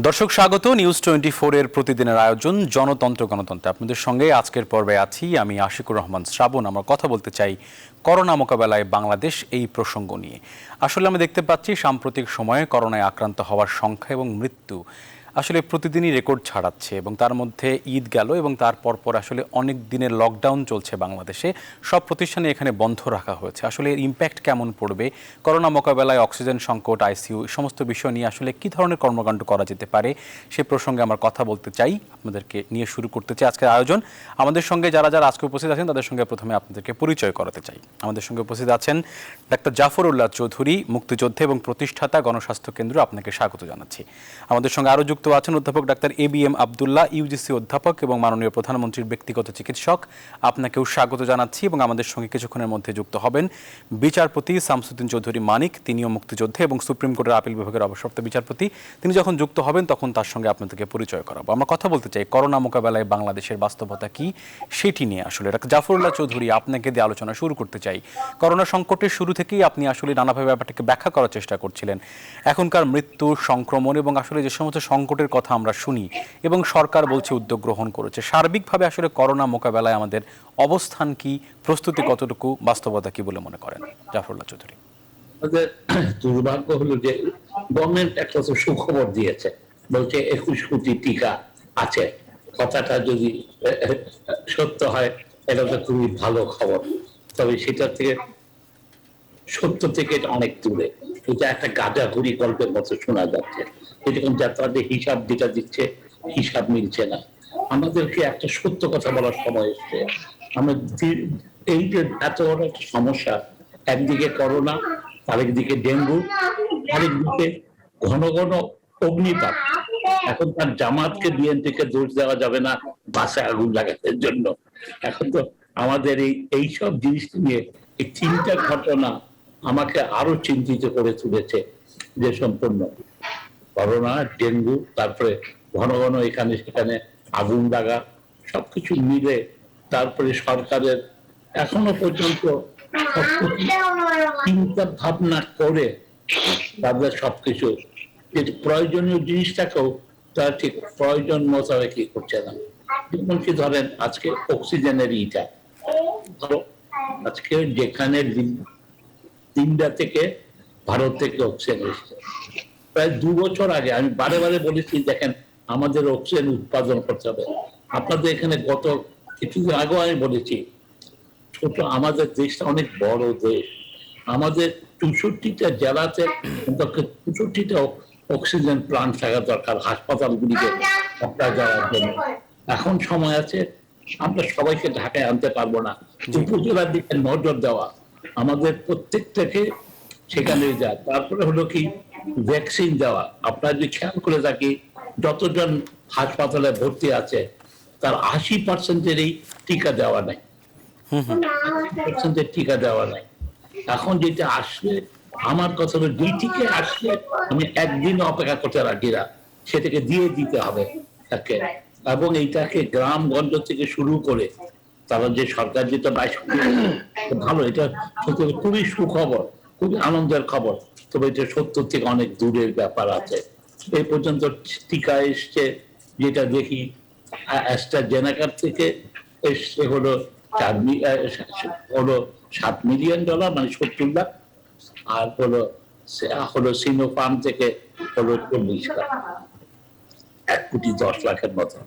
দর্শক স্বাগত নিউজ 24 এর প্রতিদিনের আয়োজন জনতন্ত্র গণতন্ত্রে। আপনাদের সঙ্গে আজকের পর্বে আছি আমি আশিকুর রহমান শ্রাবণ। আমরা কথা বলতে চাই করোনা মোকাবেলায় বাংলাদেশ এই প্রসঙ্গ নিয়ে। আসলে আমরা দেখতে পাচ্ছি সাম্প্রতিক সময়ে করোনায় আক্রান্ত হওয়ার সংখ্যা এবং মৃত্যু আসলে প্রতিদিনই রেকর্ড ছাড়াচ্ছে এবং তার মধ্যে ঈদ গেল এবং তার পরপর আসলে অনেক দিনের লকডাউন চলছে বাংলাদেশে। সব প্রতিষ্ঠানে এখানে বন্ধ রাখা হয়েছে। আসলে এর ইম্প্যাক্ট কেমন পড়বে, করোনা মোকাবেলায় অক্সিজেন সংকট, আইসিইউ সমস্ত বিষয় নিয়ে আসলে কী ধরনের কর্মকাণ্ড করা যেতে পারে সে প্রসঙ্গে আমরা কথা বলতে চাই। আপনাদেরকে নিয়ে শুরু করতে চাই আজকের আয়োজন। আমাদের সঙ্গে যারা যারা আজকে উপস্থিত আছেন তাদের সঙ্গে প্রথমে আপনাদেরকে পরিচয় করাতে চাই। আমাদের সঙ্গে উপস্থিত আছেন ডাক্তার জাফরউল্লাহ চৌধুরী, মুক্তিযোদ্ধা এবং প্রতিষ্ঠাতা, গণস্বাস্থ্য কেন্দ্র। আপনাকে স্বাগত জানাচ্ছি। আমাদের সঙ্গে আরও যুক্ত আছেন অধ্যাপক ডাক্তার ABM আবদুল্লাহ, ইউজিসি অধ্যাপক এবং মাননীয় প্রধানমন্ত্রীর ব্যক্তিগত চিকিৎসক। আপনাকেও স্বাগত জানাচ্ছি। এবং আমাদের সঙ্গে কিছুক্ষণের মধ্যে যুক্ত হবেন বিচারপতি শামসুদ্দিন চৌধুরী মানিক, তিনিও মুক্তিযোদ্ধা এবং সুপ্রিম কোর্টের আপিল বিভাগের অবসরপ্রাপ্ত বিচারপতি। তিনি যখন যুক্ত হবেন তখন তার সঙ্গে আপনাদেরকে পরিচয় করাবো। আমরা কথা বলতে চাই করোনা মোকাবেলায় বাংলাদেশের বাস্তবতা কি সেটি নিয়ে। আসলে ডাক্তার জাফরউল্লাহ চৌধুরী, আপনাকে দিয়ে আলোচনা শুরু করতে চাই। করোনা সংকটের শুরু থেকেই আপনি আসলে নানাভাবে ব্যাপারটাকে ব্যাখ্যা করার চেষ্টা করছিলেন। এখনকার মৃত্যু, সংক্রমণ এবং আসলে যে সমস্ত সংকটের কথা আমরা শুনি এবং সরকার বলছে উদ্যোগ গ্রহণ করেছে, সার্বিকভাবে আসলে করোনা মোকাবেলায় আমাদের অবস্থান কি, প্রস্তুতি কতটুকু, বাস্তবতা কি বলে মনে করেন জাফরউল্লাহ চৌধুরী? আমাদের দুর্ভাগ্য হলো যে গভর্নমেন্ট একটা সুখবর দিয়েছে, বলছে 21 কোটি টিকা আছে। কথাটা যদি সত্য হয় এটা তো খুবই ভালো খবর, তবে সেটা থেকে সত্য থেকে এটা অনেক দূরে। এটা একটা গাঁজাখুরি গল্পের মতো শোনা যাচ্ছে। এরকম যাতে হিসাব যেটা দিচ্ছে হিসাব মিলছে না। আমাদেরকে একটা সত্য কথা বলার সময় এসছে। আমরা এই যে এত বড় একটা সমস্যা, একদিকে করোনা, আরেকদিকে ডেঙ্গু, আরেকদিকে ঘন ঘন অগ্নিপাত। এখন তার জামাতকে বিএনপিকে দোষ দেওয়া যাবে না বাসে আগুন লাগানোর জন্য। এখন তো আমাদের এইসব জিনিস নিয়ে এই তিনটা ঘটনা আমাকে আরো চিন্তিত করে তুলেছে। যে সম্পূর্ণ করোনা, ডেঙ্গু, তারপরে ঘন ঘন এখানে সেখানে আগুন লাগা, সবকিছু মিলে তারপরে সরকারের এখনো পর্যন্ত চিন্তা ভাবনা করে তাদের সবকিছু প্রয়োজনীয় জিনিসটাকেও তারা ঠিক প্রয়োজন মোতাবেক করছে না। যেমন কি ধরেন আজকে অক্সিজেনের ইটা ধরো, আজকে যেখানে তিনটা থেকে ভারত থেকে অক্সিজেন এসছে, প্রায় 2 বছর আগে আমি বারে বারে বলেছি দেখেন আমাদের অক্সিজেন উৎপাদন করতে হবে। আপনাদের এখানে গত কিছুদিন আগেও আমি বলেছি ছোট আমাদের দেশটা অনেক বড় দেশ, আমাদের 64টা জেলাতে 64টা অক্সিজেন প্লান্ট থাকা দরকার হাসপাতালগুলিকে সাপ্লাই দেওয়ার জন্য। এখন সময় আছে, আমরা সবাইকে ঢাকায় আনতে পারবো না, উপজেলার দিকে নজর দেওয়া, আমাদের প্রত্যেকটাকে সেখানে যায়। তারপরে হলো কি ভ্যাকসিন দেওয়া। আপনারা যদি খেয়াল করে থাকি যতজন হাসপাতালে ভর্তি আছে তার 80%-এরই টিকা দেওয়া নাই, 80% টিকা দেওয়া নাই। এখন যেটা আসলে আমার কথা হলো যেটিকে আসলে আমি একদিন অপেক্ষা করতে রাখি না, সেটাকে দিয়ে দিতে হবে তাকে। এবং এইটাকে গ্রামগঞ্জ থেকে শুরু করে তারা যে সরকার যেটা ভালো, এটা খুবই সুখবর, খুবই আনন্দের খবর। তবে এটা সত্য থেকে অনেক দূরের ব্যাপার আছে। এই পর্যন্ত টিকা এসছে যেটা দেখি অ্যাস্ট্রাজেনেকার থেকে এসছে হলো $7 মিলিয়ন, মানে 70 লাখ। আর হলো সিনোফার্ম থেকে হলো 40 লাখ, 1,10,00,000-এর মতো।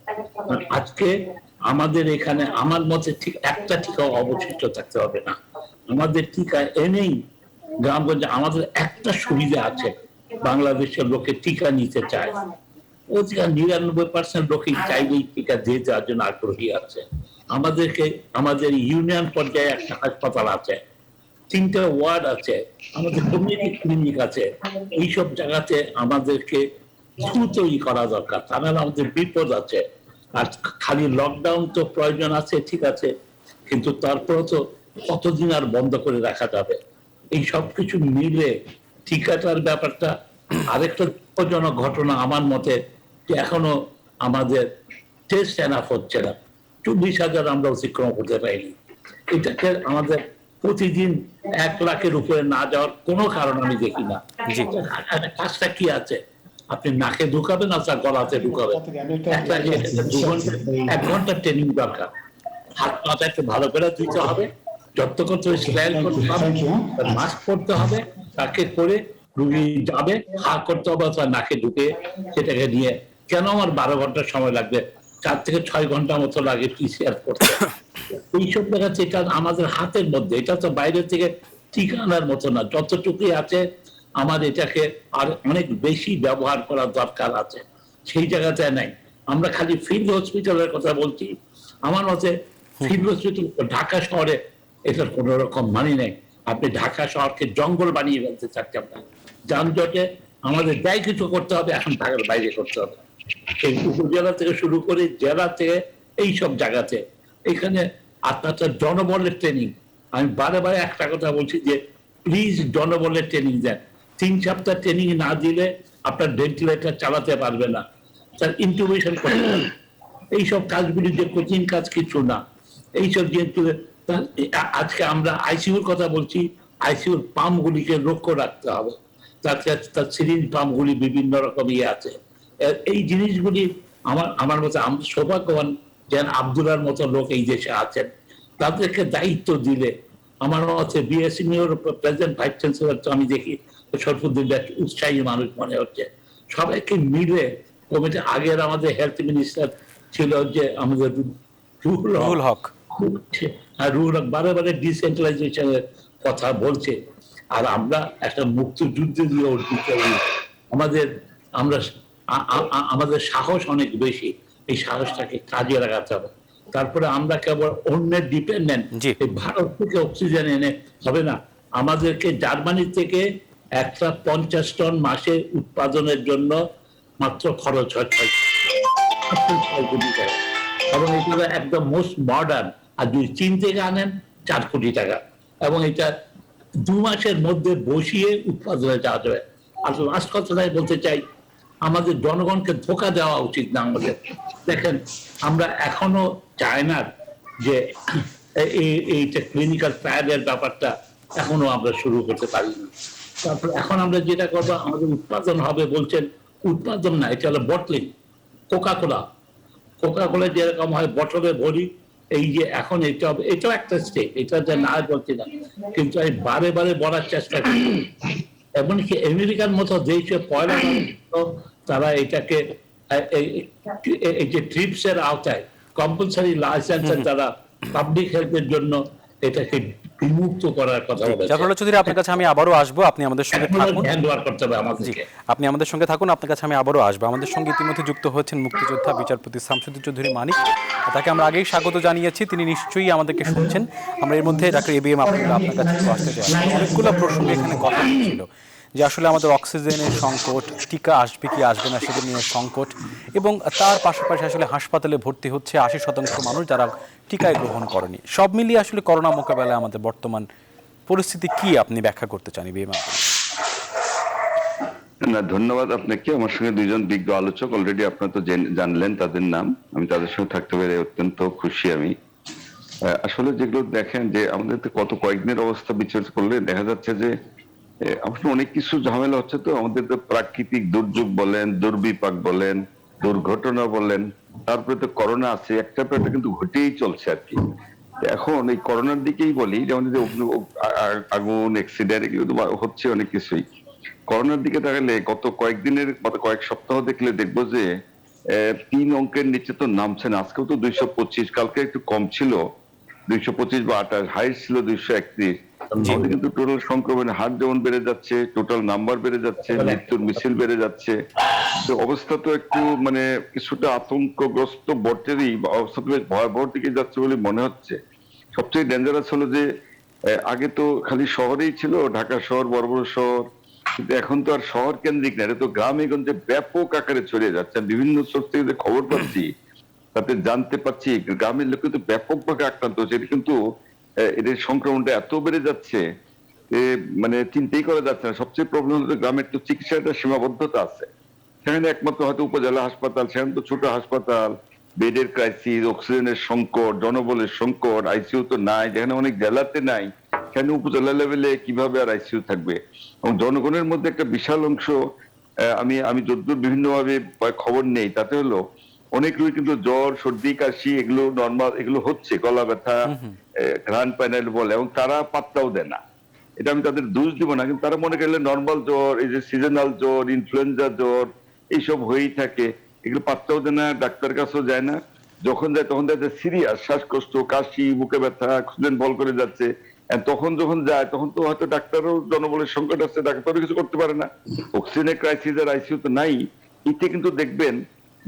আজকে আমাদের এখানে আমার মতে ঠিক একটা টিকা অবশিষ্ট থাকতে হবে না। আমাদের টিকা এনেই গ্রামগঞ্জে আমাদের একটা সুবিধা আছে, বাংলাদেশের লোকে টিকা নিতে চায়। অধিকার 99% লোকই চাইলেই টিকা দিয়ে দেওয়ার জন্য আগ্রহী আছে। আমাদের ইউনিয়ন পর্যায়ে একটা হাসপাতাল আছে, 3টে ওয়ার্ড আছে, আমাদের কমিউনিটি ক্লিনিক আছে। এইসব জায়গাতে আমাদেরকে দ্রুতই করা দরকার, তাহলে আমাদের বিপদ আছে। আর খালি লকডাউন তো প্রয়োজন আছে, ঠিক আছে, কিন্তু তারপরে তো কতদিন আর বন্ধ করে রাখা যাবে? এই সব কিছু মিলে টিকাটার ব্যাপারটা আরেকটা দুঃখজনক ঘটনা আমার মতে, যে এখনো আমাদের টেস্ট এনাফ হচ্ছে না। 40,000 আমরা অতিক্রম করতে পারিনি। এটাকে আমাদের প্রতিদিন 1 লাখের উপরে না যাওয়ার কোনো কারণ আমি দেখি না। কাজটা কি আছে? আপনি নাকে ঢুকাবেন আর তার গলাতে ঢুকাবেন। একটা 1 ঘন্টা ট্রেনিং দরকার। হাত পাটা একটু ভালো করে ধুইতে হবে, যতক্ষণ তো স্মেল করতে হবে, মাস্ক পরতে হবে, তাকে করে রুগী যাবে, হা করতে হবে অথবা নাকে ঢুকে সেটাকে নিয়ে। কেন আমার 12 ঘন্টা সময় লাগবে, 4 থেকে 6 ঘন্টা মতো লাগে পিসিআর করতে। এইসব দেখাচ্ছে এটা আমাদের হাতের মধ্যে, এটা তো বাইরে থেকে টিকা আনার মতো না। যতটুকুই আছে আমার এটাকে আর অনেক বেশি ব্যবহার করার দরকার আছে, সেই জায়গাতে নাই। আমরা খালি ফিল্ড হসপিটালের কথা বলছি। আমার মতে ফিল্ড হসপিটাল ঢাকা শহরে এটার কোন রকম মানি নেই। আপনি ঢাকা শহরকে জঙ্গল বানিয়ে ফেলতে চাচ্ছেন না। যানজটে আমাদের যাই কিছু করতে হবে এখন ঢাকার বাইরে করতে হবে, এই উপজেলা থেকে শুরু করে জেলা থেকে এইসব জায়গাতে। এখানে আপনার জনবলের ট্রেনিং, আমি বারে বারে একটা কথা বলছি যে প্লিজ জনবলের ট্রেনিং দেন। 3 সপ্তাহ ট্রেনিং না দিলে আপনার ভেন্টিলেটর চালাতে পারবে না, তার ইনকিউবেশন করতে হবে। এইসব কাজগুলি যে কঠিন কাজ কিছু না। এইসব যেহেতু আজকে আমরা আইসিইউর কথা বলছি, আইসিইউর পাম্পগুলিকে লক্ষ্য রাখতে হবে। তার সিরিঞ্জ পাম্পগুলি বিভিন্ন রকম আছে। এই জিনিসগুলি আমার মতে আমরা সৌভাগ্যবান যেন আব্দুল্লাহর মতো লোক এই দেশে আছেন। তাদেরকে দায়িত্ব দিলে আমার মতে বিএসএমইউর প্রেসিডেন্ট ভাইস চ্যান্সেলর তো আমি দেখি শরফুদ্দিন উৎসাহী মানুষ মনে হচ্ছে। সবাইকে মিলে কমিটি, আগের আমাদের হেলথ মিনিস্টার ছিল যে আমাদের রুহুল হক। আর রুহুল হক বারে বারে ডিসেন্ট্রালাইজেশনের কথা বলছে। আর আমরা একটা মুক্তিযুদ্ধে দিয়ে অর্জিত আমাদের আমরা আমাদের সাহস অনেক বেশি, এই সাহসটাকে কাজে লাগাতে হবে। তারপরে আমরা কেবল অন্যের ডিপেন্ডেন্ট, এই ভারত থেকে অক্সিজেন এনে হবে না। আমাদেরকে জার্মানি থেকে 150 টন মাসে উৎপাদনের জন্য মাত্র খরচ হয় 6 কোটি টাকা, এবং এটা একদম মোস্ট মডার্ন। আর যদি চীন থেকে আনেন 4 কোটি টাকা, এবং এটা 2 মাসের মধ্যে বসিয়ে উৎপাদনে যাওয়া যাবে। আর লাস্ট কথাটাই বলতে চাই, আমাদের জনগণকে ধোঁকা দেওয়া উচিত না আমাদের। দেখেন আমরা এখনো চায়নার যে এইটা ক্লিনিক্যাল ট্রায়ালের ব্যাপারটা এখনো আমরা শুরু করতে পারিনি। তারপর এখন আমরা যেটা করবো, আমাদের উৎপাদন হবে বলছেন, উৎপাদন না, এটা হলো বটলিং। কোকা কোলা যেরকম হয় বটলে ভরি, এই যে এখন এটাও একটা স্টেপ, এটা যে না বলছি না, কিন্তু আমি বারে বারে বলার চেষ্টা করি। এমনকি আমেরিকার মতো দেশে পয়লা তারা এটাকে এই যে ট্রিপস এর আওতায় কম্পালসারি লাইসেন্সের দ্বারা পাবলিক হেলথের জন্য এটাকে বিমুক্ত করার কথা বলেছে। জাফর চৌধুরী, আপনার কাছে আমি আবারও আসবো, আপনি আমাদের সঙ্গে থাকুন। আপনি আমাদের সঙ্গে থাকুন, আপনার কাছে আমি আবারও আসবো। আমাদের সঙ্গে ইতিমধ্যে যুক্ত হয়েছেন মুক্তিযোদ্ধা বিচারপতি শামসুদ্দিন চৌধুরী মানিক, তাকে আমরা আগেই স্বাগত জানিয়েছি, তিনি নিশ্চয়ই আমাদেরকে শুনছেন। আমরা এর মধ্যে ডাক্তার এবিএম আব্দুল্লাহ আপনার কাছে আসতে চাই। অনেকগুলো প্রসঙ্গে এখানে কথা হচ্ছিল যে আসলে আমাদের অক্সিজেনের সংকট, টিকা আসবে কি আসবে না সেটা নিয়ে সংকট, এবং তার পাশাপাশি আসলে হাসপাতালে ভর্তি হচ্ছে 80% মানুষ যারা টিকায় গ্রহণ করেনি। সব মিলিয়ে আসলে করোনা মোকাবেলায় আমাদের বর্তমান পরিস্থিতি কি আপনি ব্যাখ্যা করতে চান? না, ধন্যবাদ আপনাকে। আমার সঙ্গে 2জন বিজ্ঞ আলোচক অলরেডি আপনারা তো জানলেন তাদের নাম, আমি তাদের সঙ্গে থাকতে পেরে অত্যন্ত খুশি। আমি আসলে যেগুলো দেখেন যে আমাদের তো কয়েকদিনের অবস্থা বিচার করলে দেখা যাচ্ছে যে আসলে অনেক কিছু ঝামেলা হচ্ছে। তো আমাদের তো প্রাকৃতিক দুর্যোগ বলেন, দুর্বিপাক বলেন, দুর্ঘটনা বলেন, তারপরে তো করোনা আছে, একটা পর একটা কিন্তু ঘটেই চলছে আর কি। এখন এই করোনার দিকেই বলি, যেমন আগুন, অ্যাক্সিডেন্ট হচ্ছে অনেক কিছুই। করোনার দিকে তাকালে গত কয়েক সপ্তাহ দেখলে দেখবো যে 3 অঙ্কের নিচে তো নামছে না। আজকেও তো 225, কালকে একটু কম ছিল 225 বা 28, হাই ছিল 231। আমাদের কিন্তু টোটাল সংক্রমণের হার যেমন বেড়ে যাচ্ছে, টোটাল নাম্বার বেড়ে যাচ্ছে, মৃত্যুর মিছিল বেড়ে যাচ্ছে। তো অবস্থা তো একটু মানে কিছুটা আতঙ্কগ্রস্ত বটেরই, অবস্থা তো বেশ ভয়াবহ দিকে যাচ্ছে বলে মনে হচ্ছে। সবচেয়ে ডেঞ্জারাস হলো যে আগে তো খালি শহরেই ছিল, ঢাকা শহর, বড় বড় শহর, কিন্তু এখন তো আর শহর কেন্দ্রিক না, এটা তো গ্রামে গঞ্জে ব্যাপক আকারে ছড়িয়ে যাচ্ছে। বিভিন্ন সোর্স থেকে যে খবর পাচ্ছি তাতে জানতে পারছি গ্রামের লোক কিন্তু ব্যাপকভাবে আক্রান্ত হচ্ছে। এটা কিন্তু এদের সংক্রমণটা এত বেড়ে যাচ্ছে মানে চিন্তাই করা যাচ্ছে না। সবচেয়ে প্রবলেম হলো গ্রামের তো চিকিৎসার একটা সীমাবদ্ধতা আছে। সেখানে একমাত্র হয়তো উপজেলা হাসপাতাল, সেখানে তো ছোট হাসপাতাল, বেডের ক্রাইসিস, অক্সিজেনের সংকট, জনবলের সংকট, আইসিইউ তো নাই, যেখানে অনেক জেলাতে নাই, সেখানে উপজেলা লেভেলে কিভাবে আর আইসিইউ থাকবে। এবং জনগণের মধ্যে একটা বিশাল অংশ আমি আমি যতদূর বিভিন্নভাবে খবর নেই তাতে হলো অনেক রোগী কিন্তু জ্বর সর্দি কাশি এগুলো নর্মাল, এগুলো হচ্ছে, গলা ব্যথা, ঘ্রাণ প্যানেল বলে, এবং তারা পাত্তাও দেয় না। এটা আমি তাদের দোষ দিব না, কিন্তু তারা মনে করলে নর্মাল জ্বর, এই যে সিজনাল জ্বর, ইনফ্লুয়েঞ্জা জ্বর এইসব হয়েই থাকে, এগুলো পাত্তাও দেয় না, ডাক্তার কাছেও যায় না। যখন যায় তখন দেখা যায় সিরিয়াস শ্বাসকষ্ট, কাশি, বুকে ব্যথা, অক্সিজেন বল করে যাচ্ছে। আর তখন যখন যায় তখন তো হয়তো ডাক্তারও জনবলের সংকট আছে, ডাক্তারও কিছু করতে পারে না, অক্সিজেনের ক্রাইসিস আর আইসিইউ তো নাই। এতে কিন্তু দেখবেন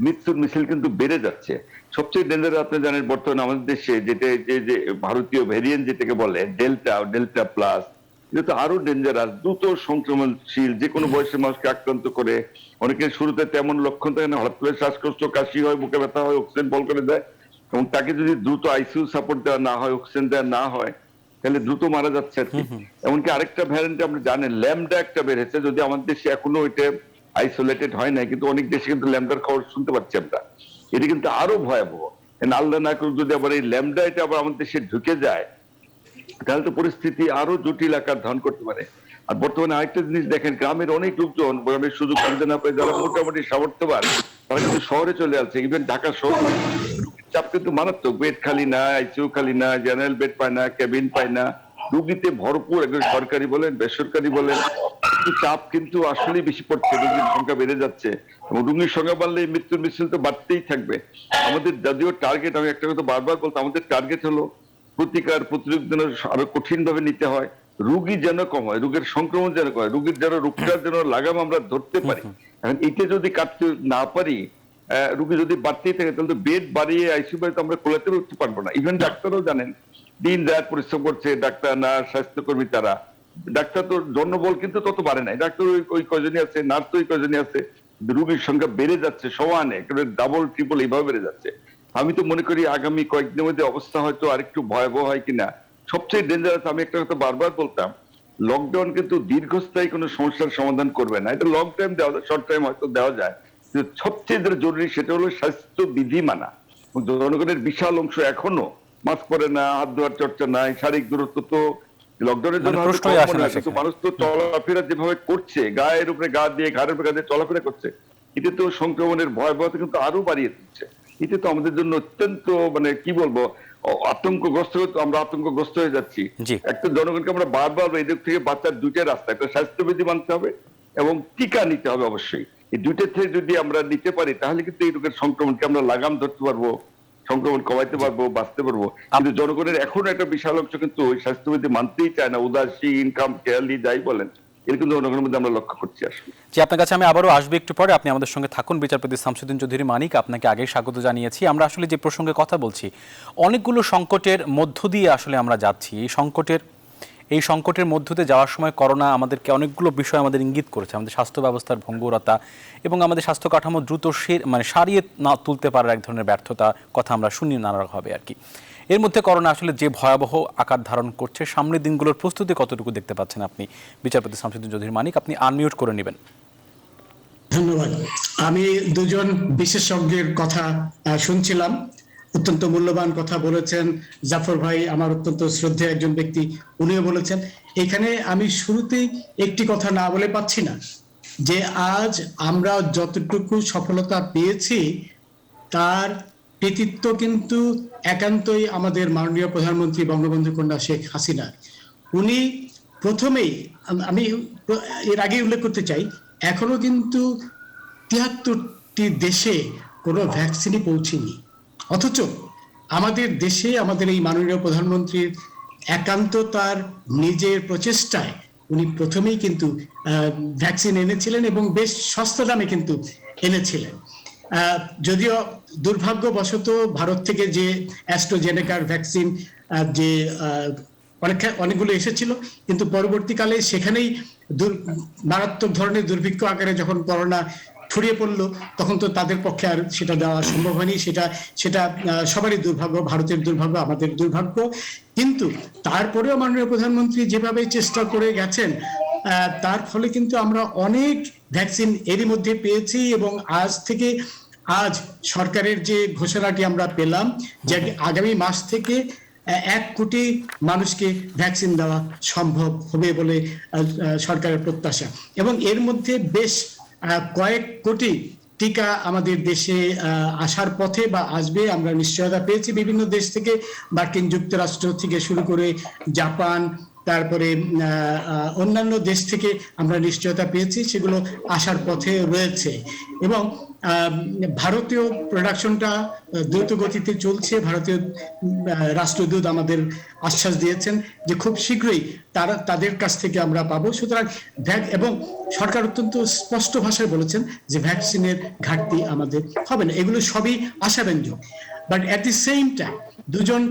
মৃত্যুর মিছিল কিন্তু বেড়ে যাচ্ছে। সবচেয়ে ডেঞ্জার আপনি জানেন বর্তমানে আমাদের দেশে যেটা যে ভারতীয় ভ্যারিয়েন্ট যেটাকে বলে ডেল্টা, ডেল্টা প্লাস, এটা তো আরো ডেঞ্জারাস, দ্রুত সংক্রমণশীল, যে কোনো বয়সের মানুষকে আক্রান্ত করে। অনেকের শুরুতে তেমন লক্ষণ থাকে না, হঠাৎ করে শ্বাসকষ্ট, কাশি হয়, বুকে ব্যথা হয়, অক্সিজেন বল করে দেয়, এবং তাকে যদি দ্রুত আইসিইউ সাপোর্ট দেওয়া না হয়, অক্সিজেন দেওয়া না হয়, তাহলে দ্রুত মারা যাচ্ছে আর কি। এমনকি আরেকটা ভ্যারিয়েন্ট আপনি জানেন ল্যামডা একটা বেড়েছে, যদি আমাদের দেশে এখনো এটা আইসোলেটেড হয় না, কিন্তু অনেক দেশে কিন্তু ল্যামডার খবর শুনতে পাচ্ছি আমরা। এটা কিন্তু আরো ভয়াবহ। আল্লাহ না করুক যদি আবার এই ল্যামডা এটা আবার আমাদের দেশে ঢুকে যায়, তাহলে তো পরিস্থিতি আরো জটিল আকার ধারণ করতে পারে। আর বর্তমানে আরেকটা জিনিস দেখেন, গ্রামের অনেক লোকজন গ্রামের সুযোগ সুবিধা না পেয়ে যারা মোটামুটি সামর্থ্যবান, তারা কিন্তু শহরে চলে আসছে। ইভেন ঢাকা শহর চাপ কিন্তু মারাত্মক, বেড খালি না, আইসিইউ খালি না, জেনারেল বেড পায় না, কেবিন পায় না, রুগীতে ভরপুর, একজন সরকারি বলেন বেসরকারি বলেন, চাপ কিন্তু আসলে বেশি পড়ছে, রোগীর সংখ্যা বেড়ে যাচ্ছে, এবং রোগীর সংখ্যা বাড়লে মৃত্যুর মিছিল তো বাড়তেই থাকবে। আমাদের যদিও টার্গেট, আমি একটা কথা বারবার বলতে, আমাদের টার্গেট হলো প্রতিকার প্রতিরোধ যেন আরো কঠিন ভাবে নিতে হয়, রোগী যেন কম হয়, রোগের সংক্রমণ যেন কম হয়, রোগীর যেন রোগটার যেন লাগাম আমরা ধরতে পারি। এখন এটা যদি কাটতে না পারি, রোগী যদি বাড়তেই থাকে, তাহলে তো বেড বাড়িয়ে আইসিইউ বাড়িতে আমরা খোলাতে উঠতে পারবো না। ইভেন ডাক্তারও জানেন দিন রাত পরিশ্রম করছে, ডাক্তার, নার্স, স্বাস্থ্যকর্মী, তারা, ডাক্তার তো জনবল কিন্তু তত বাড়ে নাই, ডাক্তার ওই কয়জনই আছে, নার্স তো ওই কয়জনই আছে, রোগীর সংখ্যা বেড়ে যাচ্ছে সমানে, ডাবল ট্রিপল এইভাবে বেড়ে যাচ্ছে। আমি তো মনে করি আগামী কয়েকদিনের মধ্যে অবস্থা হয়তো আরেকটু ভয়াবহ হয় কিনা। সবচেয়ে ডেঞ্জারাস, আমি একটা কথা বারবার বলতাম, লকডাউন কিন্তু দীর্ঘস্থায়ী কোনো সমস্যার সমাধান করবে না। এটা লং টাইম দেওয়া যায়, শর্ট টাইম হয়তো দেওয়া যায়, কিন্তু সবচেয়ে যেটা জরুরি সেটা হলো স্বাস্থ্য বিধি মানা। জনগণের বিশাল অংশ এখনো মাস্ক পরে না, হাত ধোয়ার চর্চা নাই, শারীরিক দূরত্ব তো লকডাউনের জন্য কিন্তু মানুষ তো চলাফেরা যেভাবে করছে, গায়ের উপরে গা দিয়ে, ঘাড়ের উপরে গা দিয়ে চলাফেরা করছে, এটা তো সংক্রমণের ভয়াবহতা কিন্তু আরো বাড়িয়ে দিচ্ছে। এটা তো আমাদের জন্য অত্যন্ত, মানে কি বলবো, আতঙ্কগ্রস্ত, আমরা আতঙ্কগ্রস্ত হয়ে যাচ্ছি। একটা জনগণকে আমরা বারবার এই দিক থেকে বাঁচার দুইটা রাস্তা, একটা স্বাস্থ্যবিধি মানতে হবে এবং টিকা নিতে হবে অবশ্যই। এই দুইটা থেকে যদি আমরা নিতে পারি, তাহলে কিন্তু এই রোগের সংক্রমণকে আমরা লাগাম ধরতে পারবো, সংক্রমণ কমাইতে পারবো, বাঁচতে পারবো। কিন্তু জনগণের এখন একটা বিশাল অংশ কিন্তু ওই স্বাস্থ্যবিধি মানতেই চায় না, উদাসীন, কাম খেয়ালি যাই বলেন, এরকম জনগণের মধ্যে আমরা লক্ষ্য করছি আসলে। জি, আপনার কাছে আমি আবারও আসবো একটু পরে, আপনি আমাদের সঙ্গে থাকুন। বিচারপতি শামসুদ্দিন চৌধুরী মানিক, আপনাকে আগেই স্বাগত জানিয়েছি। আমরা আসলে যে প্রসঙ্গে কথা বলছি, অনেকগুলো সংকটের মধ্য দিয়ে আসলে আমরা যাচ্ছি। এই সংকটের মধ্য দিয়ে যাওয়ার সময় করোনা আমাদেরকে অনেকগুলো বিষয় আমাদের ইঙ্গিত করেছে, আমাদের স্বাস্থ্য ব্যবস্থার ভঙ্গুরতা এবং আমাদের স্বাস্থ্য কাঠামো দ্রুত সারিয়ে না তুলতে পারার এক ধরনের ব্যর্থতা কথা আমরা শুনি নানাভাবে আর কি। এর মধ্যে করোনা আসলে যে ভয়াবহ আকার ধারণ করছে, সামনের দিনগুলোর প্রস্তুতি কতটুকু দেখতে পাচ্ছেন আপনি? বিচারপতি শামসুদ্দিন চৌধুরী মানিক, আপনি আনমিউট করে নেবেন। ধন্যবাদ। আমি দুজন বিশেষজ্ঞের কথা শুনছিলাম, অত্যন্ত মূল্যবান কথা বলেছেন। জাফর ভাই আমার অত্যন্ত শ্রদ্ধেয় একজন ব্যক্তি, উনিও বলেছেন। এখানে আমি শুরুতেই একটি কথা না বলে পাচ্ছি না, যে আজ আমরা যতটুকু সফলতা পেয়েছি তার কৃতিত্ব কিন্তু একান্তই আমাদের মাননীয় প্রধানমন্ত্রী বঙ্গবন্ধু কন্যা শেখ হাসিনা। উনি প্রথমেই, আমি এর আগে উল্লেখ করতে চাই, এখনো কিন্তু ৭৩টি দেশে কোনো ভ্যাকসিনই পৌঁছেনি, অথচ আমাদের দেশে আমাদের এই মাননীয় প্রধানমন্ত্রীর একান্ত তার নিজের প্রচেষ্টায় উনি প্রথমেই কিন্তু ভ্যাকসিন এনেছিলেন এবং বেশ সস্তা দামে কিন্তু এনেছিলেন। যদিও দুর্ভাগ্যবশত ভারত থেকে যে অ্যাস্ট্রাজেনেকার ভ্যাকসিন যে অনেকগুলো এসেছিল, কিন্তু পরবর্তীকালে সেখানেই মারাত্মক ধরনের দুর্ভিক্ষ আকারে যখন করোনা ছড়িয়ে পড়লো, তখন তো তাদের পক্ষে আর সেটা দেওয়া সম্ভব হয়নি। সেটা সবারই দুর্ভাগ্য, ভারতের দুর্ভাগ্য, আমাদের দুর্ভাগ্য। কিন্তু তারপরেও মাননীয় প্রধানমন্ত্রী যেভাবে চেষ্টা করে গেছেন, তার ফলে কিন্তু আমরা অনেক ভ্যাকসিন এরই মধ্যে পেয়েছি। এবং আজ সরকারের যে ঘোষণাটি আমরা পেলাম, যে আগামী মাস থেকে ১ কোটি মানুষকে ভ্যাকসিন দেওয়া সম্ভব হবে বলে সরকারের প্রত্যাশা। এবং এর মধ্যে বেশ কয়েক কোটি টিকা আমাদের দেশে আসার পথে বা আসবে, আমরা নিশ্চয়তা পেয়েছি বিভিন্ন দেশ থেকে, মার্কিন যুক্তরাষ্ট্র থেকে শুরু করে জাপান, তারপরে অন্যান্য দেশ থেকে আমরা নিশ্চয়তা পেয়েছি, সেগুলো আসার পথে রয়েছে। এবং ভারতীয় প্রোডাকশনটা দ্রুত গতিতে চলছে। ভারতীয় রাষ্ট্রদূত আমাদের আশ্বাস দিয়েছেন যে খুব শীঘ্রই তাদের কাছ থেকে আমরা পাবো। সুতরাং এবং সরকার অত্যন্ত স্পষ্ট ভাষায় বলেছেন যে ভ্যাকসিনের ঘাটতি আমাদের হবে না। এগুলো সবই আশাব্যঞ্জক। But at the same time দুজন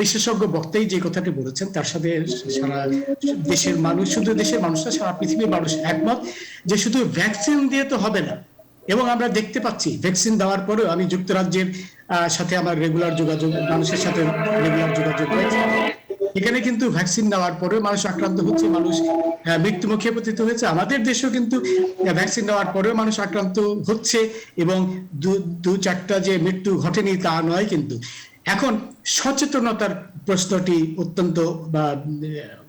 বিশেষজ্ঞ বক্তাই যে কথাটি বলেছেন তার সাথে সারা দেশের মানুষ, শুধু দেশের মানুষ না, সারা পৃথিবীর মানুষ একমত যে শুধু ভ্যাকসিন দিয়ে তো হবে না। এবং আমরা দেখতে পাচ্ছি ভ্যাকসিন দেওয়ার পরেও, আমি যুক্তরাজ্যের সাথে আমার রেগুলার যোগাযোগ, মানুষের সাথে রেগুলার যোগাযোগ রয়েছে, এখানে কিন্তু ভ্যাকসিন নেওয়ার পরেও মানুষ আক্রান্ত হচ্ছে, মানুষ মৃত্যুমুখে পতিত হয়েছে। আমাদের দেশেও কিন্তু ভ্যাকসিন নেওয়ার পরেও মানুষ আক্রান্ত হচ্ছে, এবং দু চারটা যে মৃত্যু ঘটেনি তা নয়। কিন্তু এখন সচেতনতার প্রশ্নটি অত্যন্ত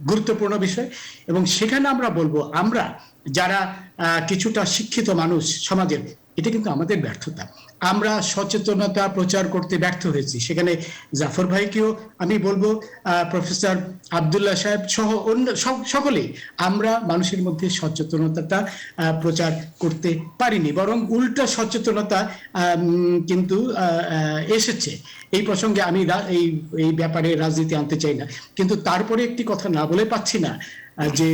গুরুত্বপূর্ণ বিষয়, এবং সেখানে আমরা বলবো, আমরা যারা কিছুটা শিক্ষিত মানুষ সমাজের, এটা কিন্তু আমাদের ব্যর্থতা। আমরা সচেতনতা প্রচার করতে ব্যর্থ হয়েছি। সেখানে জাফর ভাইকেও আমি বলবো, প্রফেসর আব্দুল্লাহ সাহেব সহ অন্য সকলেই আমরা মানুষের মধ্যে সচেতনতাটা প্রচার করতে পারিনি, বরং উল্টা সচেতনতা কিন্তু এসেছে। এই প্রসঙ্গে আমি এই ব্যাপারে রাজনীতি আনতে চাই না, কিন্তু তারপরে একটি কথা না বলে পাচ্ছি না যে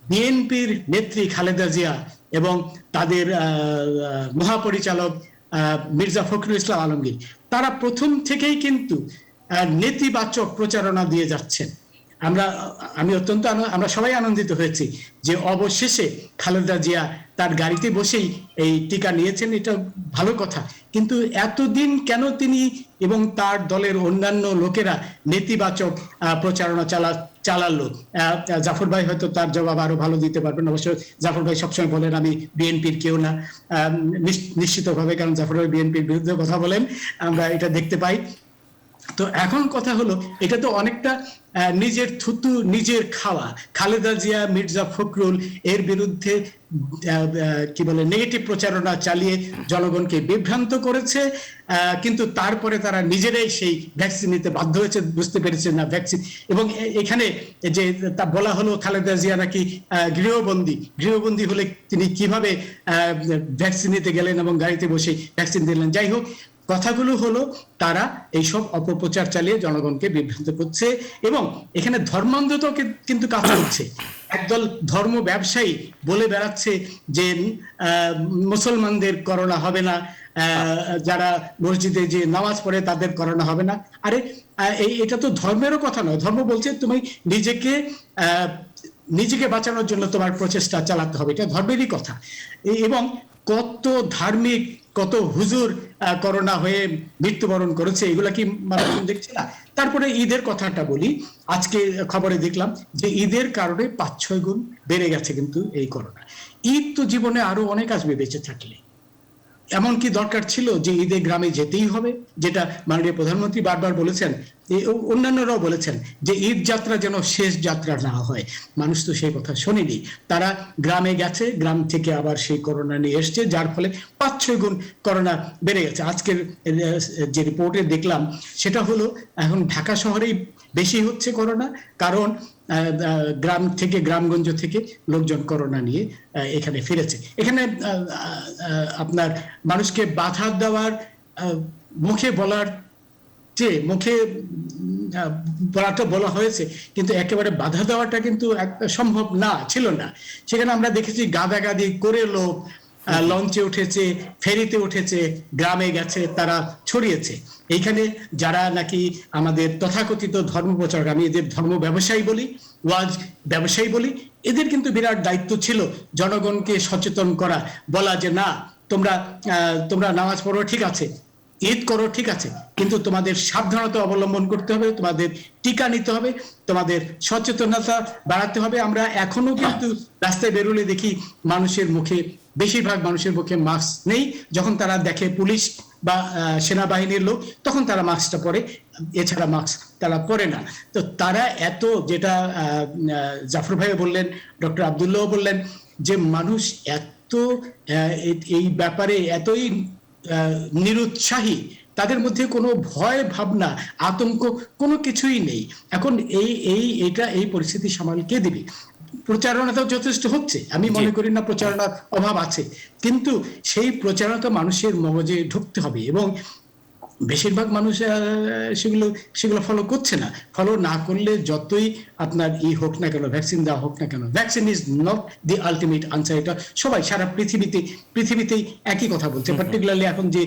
বিএনপির নেত্রী খালেদা জিয়া এবং তাদের মহাপরিচালক মির্জা ফখরুল ইসলাম আলমগীর, তারা প্রথম থেকেই কিন্তু নেতিবাচক প্রচারণা দিয়ে যাচ্ছেন। আমরা সবাই আনন্দিত হয়েছি যে অবশেষে খালেদা জিয়া তার গাড়িতে বসেই এই টিকা নিয়েছেন, এটা ভালো কথা। কিন্তু এতদিন কেন তিনি এবং তার দলের অন্যান্য লোকেরা নেতিবাচক প্রচারণা চালালো? জাফর ভাই হয়তো তার জবাব আরো ভালো দিতে পারবেন। অবশ্য জাফর ভাই সবসময় বলেন আমি বিএনপির কেউ না, নিশ্চিতভাবে, কারণ জাফর ভাই বিএনপির বিরুদ্ধে কথা বলেন, আমরা এটা দেখতে পাই। তো এখন কথা হলো, এটা তো অনেকটা নিজের থুতু নিজের খাওয়া। খালেদা জিয়া, মির্জা ফখরুল এর বিরুদ্ধে কি বলে নেগেটিভ প্রচারণা চালিয়ে জনগণকে বিভ্রান্ত করেছে, কিন্তু তারপরে তারা নিজেরাই সেই ভ্যাকসিন নিতে বাধ্য হয়েছে, বুঝতে পেরেছে না ভ্যাকসিন। এবং এখানে যে তা বলা হলো খালেদা জিয়া নাকি গৃহবন্দী হলে তিনি কিভাবে ভ্যাকসিন নিতে গেলেন এবং গাড়িতে বসে ভ্যাকসিন দিলেন। যাই হোক, কথাগুলো হলো তারা এইসব অপপ্রচার চালিয়ে জনগণকে বিভ্রান্ত করছে, এবং এখানে ধর্মান্ধতা কিন্তু কাজ করছে। একদল ধর্ম ব্যবসায়ী বলে বেড়াচ্ছে যে মুসলমানদের করোনা হবে না, যারা মসজিদে যে নামাজ পড়ে তাদের করোনা হবে না। আরে এটা তো ধর্মেরও কথা নয়। ধর্ম বলছে তুমি নিজেকে বাঁচানোর জন্য তোমার প্রচেষ্টা চালাতে হবে, এটা ধর্মেরই কথা। এবং কত ধার্মিক, কত হুজুর করোনা হয়ে মৃত্যুবরণ করেছে, এগুলা কি মানুষ দেখছে না? তারপরে ঈদের কথাটা বলি, আজকে খবরে দেখলাম যে ঈদের কারণে 5-6 গুণ বেড়ে গেছে কিন্তু এই করোনা। ঈদ তো জীবনে আরো অনেক আসবে বেঁচে থাকলে, এমন কি দরকার ছিল যে ঈদে গ্রামে যেতেই হবে? যেটা মাননীয় প্রধানমন্ত্রী বারবার বলেছেন, অন্যান্যরাও বলেছেন যে ঈদ যাত্রা যেন শেষ যাত্রা না হয়। মানুষ তো সেই কথা শোনেনি, তারা গ্রামে গেছে, গ্রাম থেকে আবার সেই করোনা নিয়ে এসছে, যার ফলে 5-6 গুণ করোনা বেড়ে গেছে। আজকের যে রিপোর্টে দেখলাম সেটা হলো এখন ঢাকা শহরেই বেশি হচ্ছে করোনা, কারণ গ্রাম থেকে, গ্রামগঞ্জ থেকে লোকজন করোনা নিয়ে এখানে ফিরেছে। এখানে আপনার মানুষকে বাধা দেওয়ার, মুখে বলার চেয়ে মুখে বলাটা বলা হয়েছে, কিন্তু একেবারে বাধা দেওয়াটা কিন্তু সম্ভব না, ছিল না। সেখানে আমরা দেখেছি গাদাগাদি করে লোক লঞ্চে উঠেছে, ফেরিতে উঠেছে, গ্রামে গেছে, তারা ছড়িয়েছে। এইখানে যারা নাকি আমাদের তথাকথিত ধর্ম প্রচারক, আমি এদের ধর্ম ব্যবসায়ী বলি, ওয়াজ ব্যবসায়ী বলি, এদের কিন্তু বিরাট দায়িত্ব ছিল জনগণকে সচেতন করা, বলা যে না, তোমরা নামাজ পড়ো ঠিক আছে, ঈদ করো ঠিক আছে, কিন্তু তোমাদের সাবধানতা অবলম্বন করতে হবে, তোমাদের টিকা নিতে হবে, তোমাদের সচেতনতা বাড়াতে হবে। আমরা এখনো কিন্তু রাস্তায় বেরোলে দেখি মানুষের মুখে, বেশিরভাগ মানুষের মুখে মাস্ক নেই। যখন তারা দেখে পুলিশ বা সেনাবাহিনীর লোক, তখন তারা মাস্কটা পরে, এছাড়া মাস্ক তারা পরে না। তো তারা এত, যেটা জাফর ভাই বললেন, ডক্টর আব্দুল্লাহ বললেন, যে মানুষ এত এই ব্যাপারে এতই নিরুৎসাহী, তাদের মধ্যে কোনো ভয় ভাবনা, আতঙ্ক কোনো কিছুই নেই। এখন এই পরিস্থিতি সামাল কে দিবে? প্রচারণাটাও যথেষ্ট হচ্ছে, আমি মনে করি না প্রচারণার অভাব আছে, কিন্তু সেই প্রচারণা মানুষের মগজে ঢুকতে হবে, এবং বেশিরভাগ মানুষ সেগুলো ফলো করছে না। ফলো না করলে যতই আপনার হোক না কেন, ভ্যাকসিন দেওয়া হোক না কেন, vaccine is not the ultimate answer. এটা সবাই সারা পৃথিবীতেই একই কথা বলছে। পার্টিকুলারলি এখন যে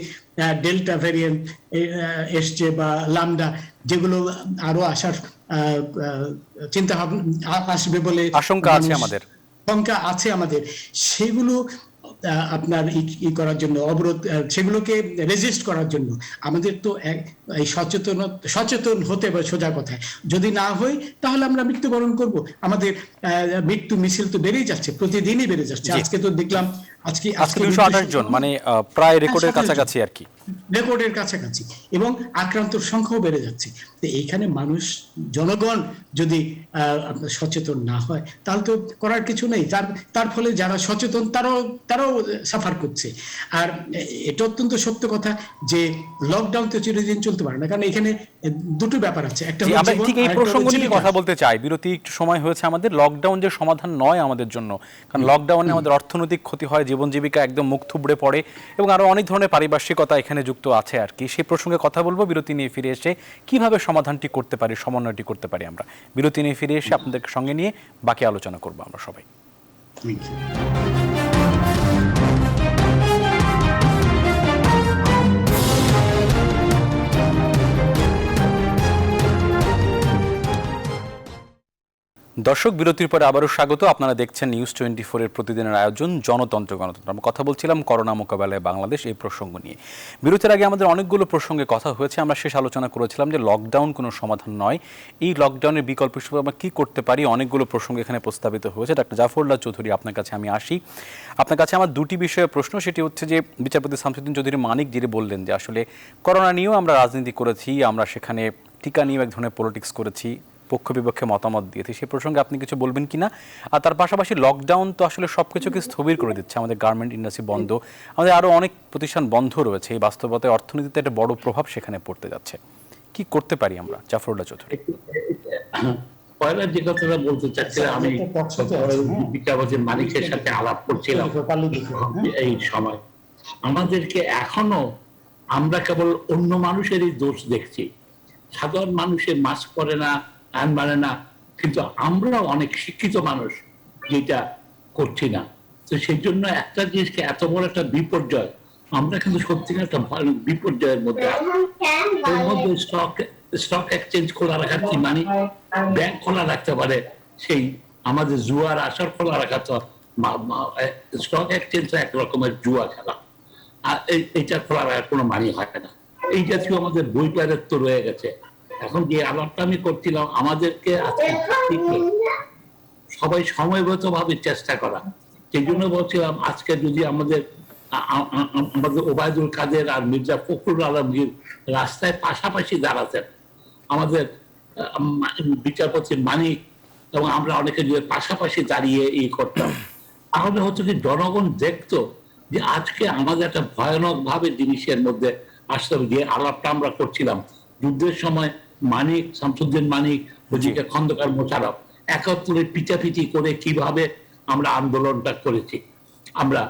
ডেল্টা ভ্যারিয়েন্ট এসছে বা লামডা, যেগুলো আরো আসার চিন্তা ভাবনা আসবে বলে আশঙ্কা আছে আমাদের, সেগুলো আপনার করার জন্য, অবরোধ, সেগুলোকে রেজিস্ট করার জন্য আমাদের তো এই সচেতন হতে হবে। সোজা কথায় যদি না হই তাহলে আমরা মৃত্যুবরণ করব। আমাদের মৃত্যু মিছিল তো বেড়েই যাচ্ছে, প্রতিদিনই বেড়ে যাচ্ছে। আজকে তো দেখলাম আজকে 228 জন, মানে প্রায় রেকর্ডের কাছাকাছি আর কি, রেকর্ডের কাছাকাছি, এবং আক্রান্তর সংখ্যাও বেড়ে যাচ্ছে। তো এইখানে জনগণ যদি সচেতন না হয় তাহলে তো করার কিছু নেই। তার ফলে যারা সচেতন তারাও সাফার করছে। আর এটা অত্যন্ত সত্য কথা যে লকডাউন তো চিরদিন চলতে পারে না, কারণ এখানে দুটো ব্যাপার আছে। একটা ঠিক এই প্রসঙ্গ নিয়ে কথা বলতে চাই। বিরতি একটু সময় হয়েছে আমাদের। লকডাউন যে সমাধান নয় আমাদের জন্য, কারণ লকডাউনে আমাদের অর্থনৈতিক ক্ষতি হয়, জীবন জীবিকা একদম মুখ থুবড়ে পড়ে, এবং আরো অনেক ধরনের পারিপার্শ্বিকতা এখানে যুক্ত আছে আর কি। সেই প্রসঙ্গে কথা বলবো বিরতি নিয়ে ফিরে এসে, কিভাবে সমাধানটি করতে পারি, সমন্বয়টি করতে পারি আমরা। বিরতি নিয়ে ফিরে এসে আপনাদের সঙ্গে নিয়ে বাকি আলোচনা করবো আমরা সবাই। দর্শক, বিরতির পরে আবারও স্বাগত। আপনারা দেখছেন নিউজ 24 এর প্রতিদিনের আয়োজন জনতন্ত্র গণতন্ত্র। আমরা কথা বলছিলাম করোনা মোকাবেলায় বাংলাদেশ, এই প্রসঙ্গ নিয়ে। বিরতির আগে আমাদের অনেকগুলো প্রসঙ্গে কথা হয়েছে। আমরা শেষ আলোচনা করেছিলাম যে লকডাউন কোনো সমাধান নয়, এই লকডাউনের বিকল্প হিসেবে আমরা কী করতে পারি। অনেকগুলো প্রসঙ্গ এখানে প্রস্তাবিত হয়েছে। ডক্টর জাফরুল্লাহ চৌধুরী, আপনার কাছে আমি আসি। আপনার কাছে আমার দুটি বিষয়ে প্রশ্ন। সেটি হচ্ছে যে বিচারপতি শামসুদ্দিন চৌধুরী মানিক যিনি বললেন যে আসলে করোনা নিয়েও আমরা রাজনীতি করেছি, আমরা সেখানে টিকা নিয়েও এক ধরনের পলিটিক্স করেছি, পক্ষ বিপক্ষে মতামত দিয়েছে, সেই প্রসঙ্গে আপনি কিছু বলবেন কিনা? আর তার পাশাপাশি লকডাউন তো আসলে সবকিছুকে স্থবির করে দিচ্ছে, আমাদের গার্মেন্ট ইন্ডাস্ট্রি বন্ধ, আমাদের আরো অনেক প্রতিষ্ঠান বন্ধ রয়েছে। এই বাস্তবতায় অর্থনীতিতে একটা বড় প্রভাব সেখানে পড়তে যাচ্ছে। কি করতে পারি আমরা? জাফরুল্লাহ চৌধুরী। পয়লা যে কথাটা বলতে চাচ্ছিলাম, আমি বিচারপতি মানিকের সাথে আলাপ করছিলাম এই সময়, আমাদেরকে এখনো আমরা কেবল অন্য মানুষেরই দোষ দেখছি। সাধারণ মানুষের মাস্ক পরে না, আইন মানে না, কিন্তু আমরা অনেক শিক্ষিত মানুষ যেটা করছি না। তো সেই জন্য একটা জিনিসকে এত বড় একটা বিপর্যয়, আমরা কিন্তু সত্যিকার একটা ভয়ানক বিপর্যয়ের মধ্যে এর মধ্যে স্টক এক্সচেঞ্জ খোলা রাখার কি মানে? ব্যাংক খোলা রাখতে পারে, সেই আমাদের জুয়ার আসর খোলা রাখা তো, স্টক এক্সচেঞ্জ এক রকমের জুয়া খেলা, আর এইটা খোলা রাখার কোনো মানে হয় না। এই জাতীয় আমাদের বইটারের তো রয়ে গেছে। এখন যে আলাপটা আমি করছিলাম, আমাদেরকে সবাই সময়গত ভাবে চেষ্টা করা। সেই জন্য বলছিলাম আজকে যদি আমাদের ওবায়দুল কাদের আর মির্জা ফখরুল আলমগীর রাস্তায় পাশাপাশি দাঁড়াতেন, আমাদের বিচারপতি মানিক এবং আমরা অনেকে যদি পাশাপাশি দাঁড়িয়ে করতাম, তাহলে হচ্ছে কি জনগণ দেখতো যে আজকে আমাদের একটা ভয়ানক ভাবে জিনিসের মধ্যে আসতে হবে। যে আলাপটা আমরা করছিলাম যুদ্ধের সময়, মানিক, শামসুদ্দিন মানিক, ওদিকে খন্দকার মোশাররফ একাত্তরে পিটাপিটি করে কিভাবে আমরা আন্দোলনটা করেছি, আমরা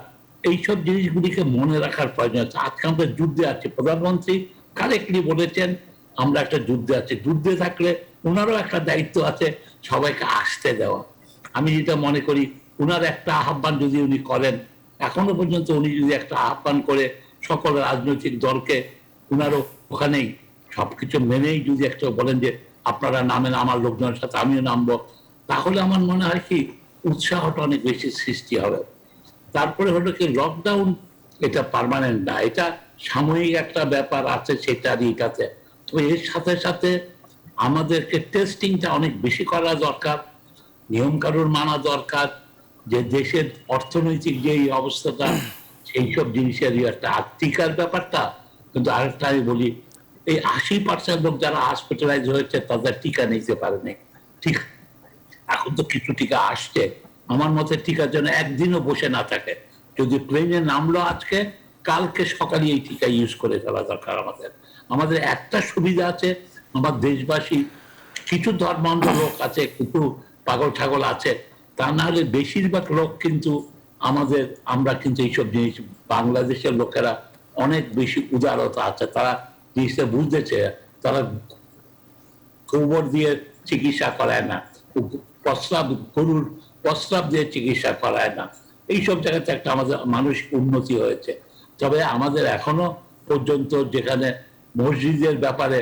এইসব জিনিসগুলিকে মনে রাখার প্রয়োজন আছে। আজকে আমরা যুদ্ধে আছি, প্রধানমন্ত্রী কারেক্টলি বলেছেন আমরা একটা যুদ্ধে আছি। যুদ্ধে থাকলে ওনারও একটা দায়িত্ব আছে সবাইকে আসতে দেওয়া। আমি যেটা মনে করি, ওনার একটা আহ্বান যদি উনি করেন, এখনো পর্যন্ত উনি যদি একটা আহ্বান করে সকল রাজনৈতিক দলকে, ওনারও ওখানেই সবকিছু মেনেই যদি একটা বলেন যে আপনারা নামেন, আমার লোকজনের সাথে আমিও নামবো, তাহলে আমার মনে হয় কি উৎসাহটা অনেক বেশি সৃষ্টি হবে। তারপরে হলো কি লকডাউন এটা পার্মানেন্ট না, এটা সাময়িক একটা ব্যাপার আছে সেটারই কাছে। তো এর সাথে সাথে আমাদেরকে টেস্টিংটা অনেক বেশি করা দরকার, নিয়ম কানুন মানা দরকার, যে দেশের অর্থনৈতিক যে অবস্থাটা সেই সব জিনিসের একটা টিকার ব্যাপারটা। কিন্তু আরেকটা আমি বলি, এই 80% লোক যারা হসপিটালাইজ হয়েছে তাদের টিকা নিতে পারেনি। ঠিক এখন তো কিছু টিকা আসছে, আমার মতে টিকার জন্য একদিনও বসে না থাকে, যদি প্লেনে নামলো আজকে, কালকে সকালে এই টিকা ইউজ করে ফেলা দরকার। আমাদের একটা সুবিধা আছে, আমার দেশবাসী, কিছু ধর্মান্ধ লোক আছে, কিছু পাগল ছাগল আছে, তা না হলে বেশিরভাগ লোক কিন্তু আমরা কিন্তু এইসব জিনিস, বাংলাদেশের লোকেরা অনেক বেশি উদারতা আছে, তারা জিনিসটা বুঝতেছে। তারা গোবর দিয়ে চিকিৎসা করায় না, গরুর প্রস্রাব দিয়ে চিকিৎসা করায় না। এইসব জায়গাতে একটা আমাদের মানসিক উন্নতি হয়েছে। তবে আমাদের এখনো পর্যন্ত যেখানে মসজিদের ব্যাপারে